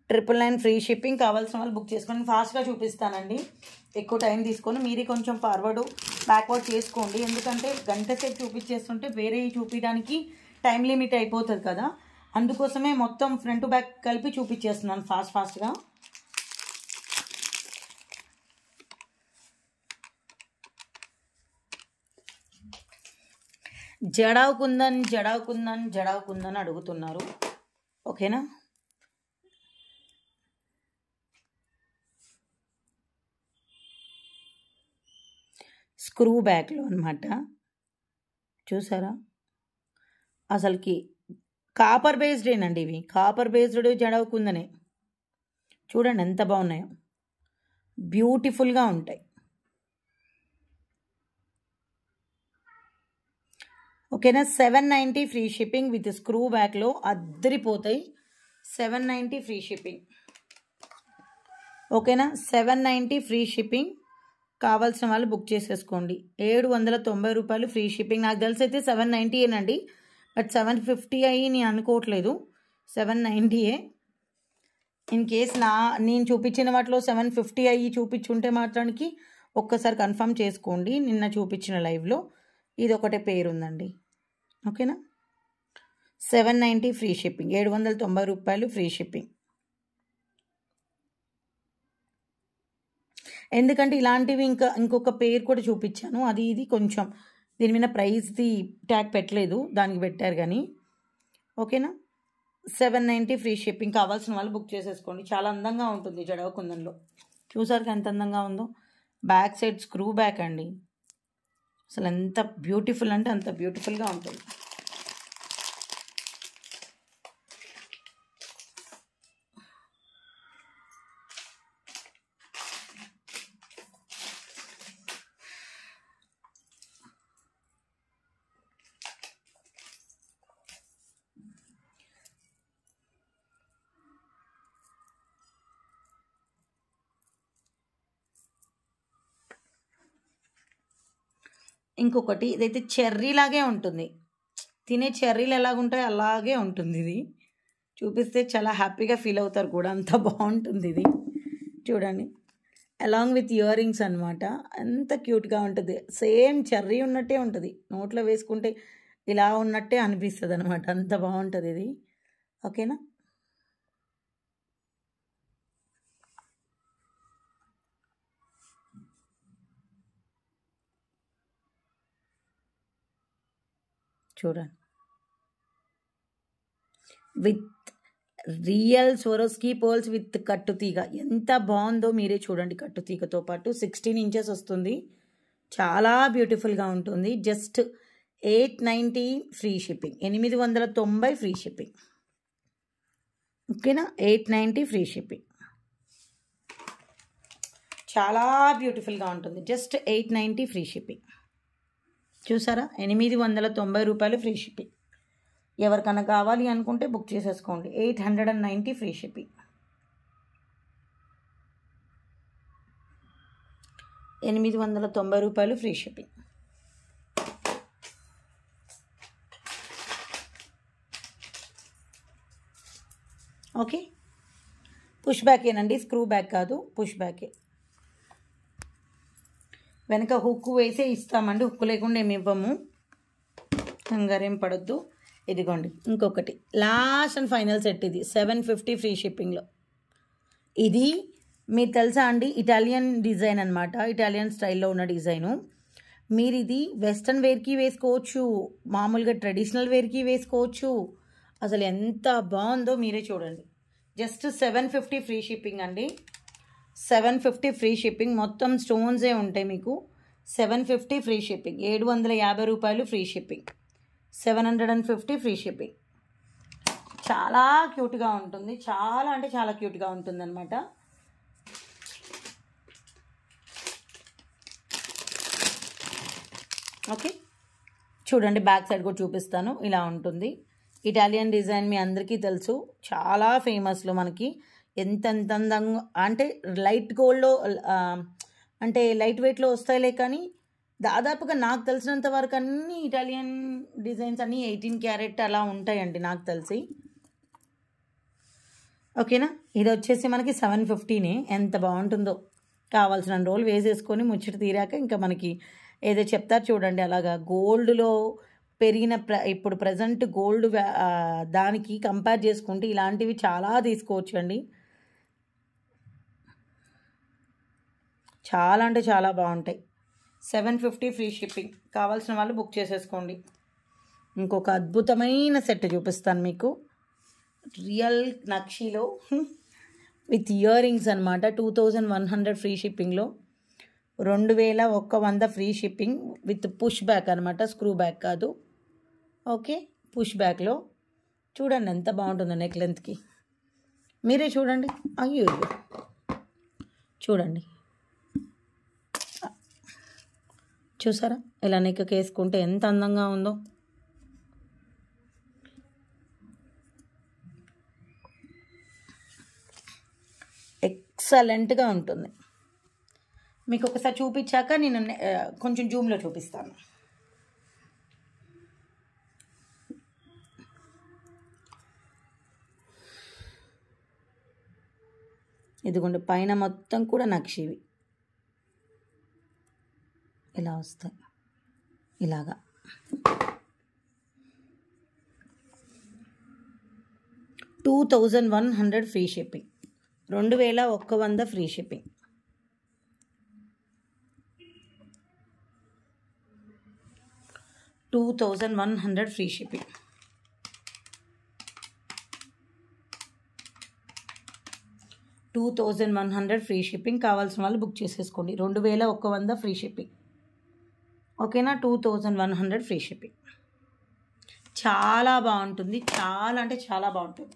S1: 999 ఫ్రీ షిప్పింగ్. కావాల్సిన వాళ్ళు బుక్ చేసుకొని ఫాస్ట్గా చూపిస్తానండి, ఎక్కువ టైం తీసుకొని. మీరే కొంచెం ఫార్వర్డ్ బ్యాక్వర్డ్ చేసుకోండి, ఎందుకంటే గంట సేపు చూపించేస్తుంటే వేరే చూపించడానికి టైం లిమిట్ అయిపోతుంది కదా, అందుకోసమే మొత్తం ఫ్రంట్ టు బ్యాక్ కలిపి చూపించేస్తున్నాను ఫాస్ట్గా. జడావ్ కుందన్ అడుగుతున్నారు, ఓకేనా. స్క్రూ బ్యాక్లో అనమాట, చూసారా. అసలుకి కాపర్ బేస్డేనండి ఇవి, కాపర్ బేస్డ్ జడావ్ కుందనే. చూడండి ఎంత బాగున్నాయో, బ్యూటిఫుల్గా ఉంటాయి. ఓకేనా. 790 ఫ్రీ షిప్పింగ్ విత్ స్క్రూ బ్యాక్లో అద్దరిపోతాయి. 790 ఫ్రీ షిప్పింగ్, ఓకేనా. 790 ఫ్రీ షిప్పింగ్. కావాల్సిన వాళ్ళు బుక్ చేసేసుకోండి. 790 రూపాయలు ఫ్రీ షిప్పింగ్. నాకు తెలిసి అయితే 790 ఏనండి, బట్ 750 అయ్యి నేను అనుకోవట్లేదు, 790. ఇన్ కేస్ నేను చూపించిన వాటిలో 750 అయ్యి చూపించుంటే మాత్రానికి ఒక్కసారి కన్ఫర్మ్ చేసుకోండి. నిన్న చూపించిన లైవ్లో ఇది ఒకటే పేరు ఉందండి, ఓకేనా. 790 ఫ్రీ షిప్పింగ్, 790 రూపాయలు ఫ్రీ షిప్పింగ్. ఎందుకంటే ఇలాంటివి ఇంకొక పేరు కూడా చూపించాను, అది ఇది కొంచెం దీని మీద ప్రైస్ది ట్యాగ్ పెట్టలేదు, దానికి పెట్టారు కానీ, ఓకేనా. 790 ఫ్రీ షిప్పింగ్. కావాల్సిన వాళ్ళు బుక్ చేసేసుకోండి. చాలా అందంగా ఉంటుంది జడావ్ కుందన్లో, చూసారు ఎంత అందంగా ఉందో. బ్యాక్ సైడ్ స్క్రూ బ్యాక్ అండి, అసలు ఎంత బ్యూటిఫుల్ అంటే అంత బ్యూటిఫుల్గా ఉంటుంది. ఇంకొకటి ఇదైతే చెర్రీ లాగే ఉంటుంది, తినే చెర్రీలు ఎలాగుంటాయో అలాగే ఉంటుంది. ఇది చూపిస్తే చాలా హ్యాపీగా ఫీల్ అవుతారు కూడా, అంత బాగుంటుంది ఇది. చూడండి, అలాంగ్ విత్ ఇయర్ రింగ్స్ అనమాట, ఎంత క్యూట్గా ఉంటుంది. సేమ్ చెర్రీ ఉన్నట్టే ఉంటుంది, నోట్లో వేసుకుంటే ఇలా ఉన్నట్టే అనిపిస్తుంది అనమాట, అంత బాగుంటుంది ఇది, ఓకేనా. చూడండి, with real Swarovski pearls with కట్టుతీగ, ఎంత బాగుందో మీరే చూడండి. కట్టుతీగతో పాటు 16 ఇంచెస్ వస్తుంది, చాలా బ్యూటిఫుల్గా ఉంటుంది. Just 890 free shipping, 890 free shipping, ఓకేనా. 890 ఫ్రీ షిప్పింగ్, చాలా బ్యూటిఫుల్గా ఉంటుంది. జస్ట్ 890 ఫ్రీ షిప్పింగ్, చూసారా. 890 రూపాయలు ఫ్రీ షిప్పింగ్. ఎవరికైనా కావాలి అనుకుంటే బుక్ చేసేసుకోండి. 890 ఫ్రీ షిప్పింగ్, 890 రూపాయలు ఫ్రీ షిప్పింగ్. ఓకే, పుష్ బ్యాకేనండి, స్క్రూ బ్యాక్ కాదు, పుష్ బ్యాకే. వెనక హుక్ వేసే ఇస్తామండి, హుక్ లేకుండా ఏమి ఇవ్వము, కంగారేం పడొద్దు. ఇదిగోండి ఇంకొకటి లాస్ట్ అండ్ ఫైనల్ సెట్, ఇది 750 ఫ్రీ షిప్పింగ్లో. ఇది మీరు తెలుసా అండి, ఇటాలియన్ డిజైన్ అనమాట, ఇటాలియన్ స్టైల్లో ఉన్న డిజైను. మీరు ఇది వెస్ట్రన్ వేర్కి వేసుకోవచ్చు, మామూలుగా ట్రెడిషనల్ వేర్కి వేసుకోవచ్చు. అసలు ఎంత బాగుందో మీరే చూడండి. జస్ట్ 750 ఫ్రీ షిప్పింగ్ అండి, 750 ఫ్రీ షిప్పింగ్. మొత్తం స్టోన్సే ఉంటాయి మీకు. 750 ఫ్రీ షిప్పింగ్, 750 రూపాయలు ఫ్రీ షిప్పింగ్, 750 ఫ్రీ షిప్పింగ్. చాలా క్యూట్గా ఉంటుంది, చాలా అంటే చాలా క్యూట్గా ఉంటుంది అనమాట. ఓకే, చూడండి బ్యాక్ సైడ్ కూడా చూపిస్తాను, ఇలా ఉంటుంది. ఇటాలియన్ డిజైన్ మీ అందరికీ తెలుసు, చాలా ఫేమస్లో మనకి. ఎంత అందంగా అంటే లైట్ గోల్డ్లో అంటే లైట్ వెయిట్లో వస్తాయిలే, కానీ దాదాపుగా నాకు తెలిసినంత వరకు అన్ని ఇటాలియన్ డిజైన్స్ అన్నీ 18 క్యారెట్ అలా ఉంటాయండి నాకు తెలిసి. ఓకేనా, ఇది వచ్చేసి మనకి 750నే. ఎంత బాగుంటుందో. కావాల్సిన రోజులు వేసేసుకొని ముచ్చట తీరాక ఇంకా మనకి ఏదో చెప్తారు చూడండి, అలాగా గోల్డ్లో పెరిగిన ఇప్పుడు ప్రజెంట్ గోల్డ్ దానికి కంపేర్ చేసుకుంటే ఇలాంటివి చాలా తీసుకోవచ్చు అండి. చాలా అంటే చాలా బాగుంటాయి. 750 ఫ్రీ షిప్పింగ్. కావాల్సిన వాళ్ళు బుక్ చేసేసుకోండి. ఇంకొక అద్భుతమైన సెట్ చూపిస్తాను మీకు, రియల్ నక్షీలో విత్ ఇయర్ రింగ్స్ అనమాట. 2100 ఫ్రీ షిప్పింగ్లో 2100 free shipping with push back అనమాట, స్క్రూ బ్యాక్ కాదు. ఓకే, పుష్ బ్యాక్లో చూడండి ఎంత బాగుంటుందో నెక్ లెంత్కి. మీరే చూడండి. అయ్యో చూడండి, చూసారా ఇలా నెక్కి వేసుకుంటే ఎంత అందంగా ఉందో. ఎక్సలెంట్గా ఉంటుంది. మీకు ఒకసారి చూపించాక నేను కొంచెం జూమ్లో చూపిస్తాను. ఇదిగోండి, పైన మొత్తం కూడా నక్షివి ఇలా వస్తాయి, ఇలాగా. $2100 free shipping, 2100 free shipping. $2100 free shipping. $2100 free shipping. కావాల్సిన వాళ్ళు బుక్ చేసేసుకోండి. 2100 ఫ్రీ షిప్పింగ్. ఓకేనా, 2100 ఫ్రీ షిప్పింగ్. చాలా బాగుంటుంది, చాలా అంటే చాలా బాగుంటుంది.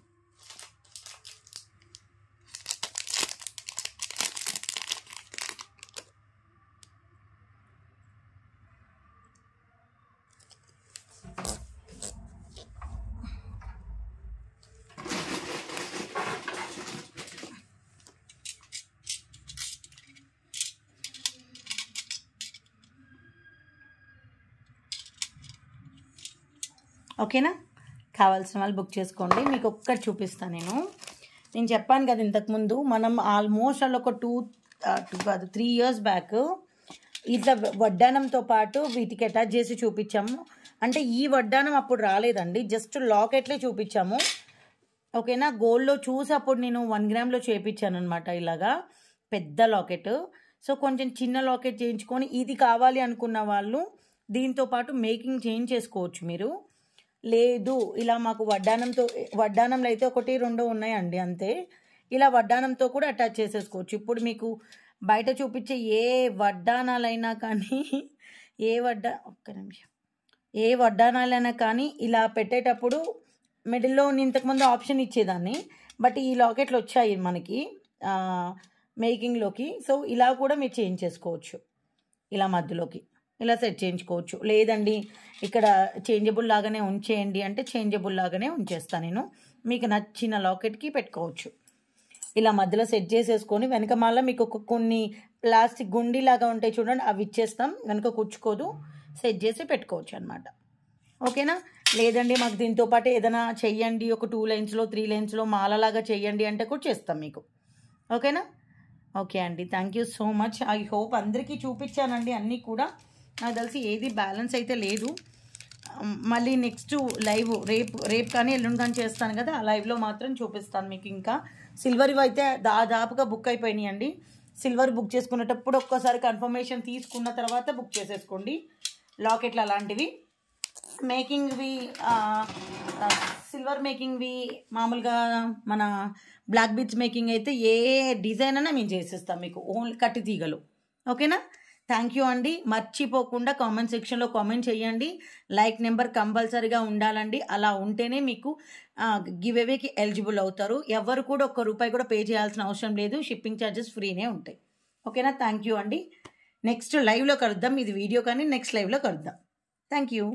S1: ఓకేనా, కావాల్సిన వాళ్ళు బుక్ చేసుకోండి. మీకు ఒక్కటి చూపిస్తాను నేను చెప్పాను కదా ఇంతకుముందు, మనం ఆల్మోస్ట్ అలా ఒక 3 ఇయర్స్ బ్యాక్ ఇట్లా వడ్డానంతో పాటు వీటికి అటాచ్ చేసి చూపించాము. అంటే ఈ వడ్డానం అప్పుడు రాలేదండి, జస్ట్ లాకెట్లే చూపించాము. ఓకేనా, గోల్డ్లో చూసి అప్పుడు నేను 1 గ్రామ్లో చేయించాను అనమాట, ఇలాగా పెద్ద లాకెట్. సో కొంచెం చిన్న లాకెట్ చేయించుకొని ఇది కావాలి అనుకున్న వాళ్ళు దీంతో పాటు మేకింగ్ చేంజ్ చేసుకోవచ్చు మీరు. లేదు ఇలా మాకు వడ్డానంలో అయితే 1-2 ఉన్నాయండి అంతే. ఇలా వడ్డానంతో కూడా అటాచ్ చేసేసుకోవచ్చు. ఇప్పుడు మీకు బయట చూపించే ఏ వడ్డానాలైనా కానీ ఏ వడ్డానాలైనా కానీ ఇలా పెట్టేటప్పుడు మిడిల్లో ఇంతకుముందు ఆప్షన్ ఇచ్చేదాన్ని, బట్ ఈ లాకెట్లు వచ్చాయి మనకి మేకింగ్లోకి. సో ఇలా కూడా మీరు చేంజ్ చేసుకోవచ్చు, ఇలా మధ్యలోకి ఇలా సెట్ చేయించుకోవచ్చు. లేదండి ఇక్కడ చేంజబుల్ లాగానే ఉంచేయండి అంటే చేంజబుల్ లాగానే ఉంచేస్తాను నేను. మీకు నచ్చిన లాకెట్కి పెట్టుకోవచ్చు. ఇలా మధ్యలో సెట్ చేసేసుకొని వెనక మళ్ళీ మీకు కొన్ని ప్లాస్టిక్ గుండీలాగా ఉంటాయి చూడండి, అవి ఇచ్చేస్తాం, వెనక కూర్చుకోదు, సెట్ చేసి పెట్టుకోవచ్చు అనమాట. ఓకేనా, లేదండి మాకు దీంతో పాటు ఏదైనా చెయ్యండి, ఒక 2 లైన్స్లో 3 లైన్స్లో మాలలాగా చెయ్యండి అంటే కూడా చేస్తాం మీకు. ఓకేనా, ఓకే అండి, thank you so much. I hope అందరికీ చూపించానండి అన్నీ కూడా. నాకు తెలిసి ఏది బ్యాలెన్స్ అయితే లేదు. మళ్ళీ నెక్స్ట్ లైవ్ రేపు కానీ ఎల్లుండి కానీ చేస్తాను కదా, ఆ లైవ్లో మాత్రం చూపిస్తాను మీకు. ఇంకా సిల్వర్ అయితే దాదాపుగా బుక్ అయిపోయినాయి అండి. సిల్వర్ బుక్ చేసుకునేటప్పుడు ఒక్కసారి కన్ఫర్మేషన్ తీసుకున్న తర్వాత బుక్ చేసేసుకోండి. లాకెట్లు అలాంటివి మేకింగ్వి, సిల్వర్ మేకింగ్వి మామూలుగా మన బ్లాక్ బీడ్స్ మేకింగ్ అయితే ఏ డిజైన్ అయినా మేము చేసేస్తాం మీకు, ఓన్లీ కట్టి తీగలు. ఓకేనా, థ్యాంక్ యూ అండి. మర్చిపోకుండా కామెంట్ సెక్షన్లో కామెంట్ చేయండి. లైక్ నెంబర్ కంపల్సరీగా ఉండాలండి, అలా ఉంటేనే మీకు గివ్ అవేకి ఎలిజిబుల్ అవుతారు. ఎవరు కూడా ₹1 కూడా పే చేయాల్సిన అవసరం లేదు, షిప్పింగ్ ఛార్జెస్ ఫ్రీనే ఉంటాయి. ఓకేనా, థ్యాంక్ యూ అండి. నెక్స్ట్ లైవ్లో కలుద్దాం. ఇది వీడియో కానీ నెక్స్ట్ లైవ్లో కలుద్దాం. Thank you.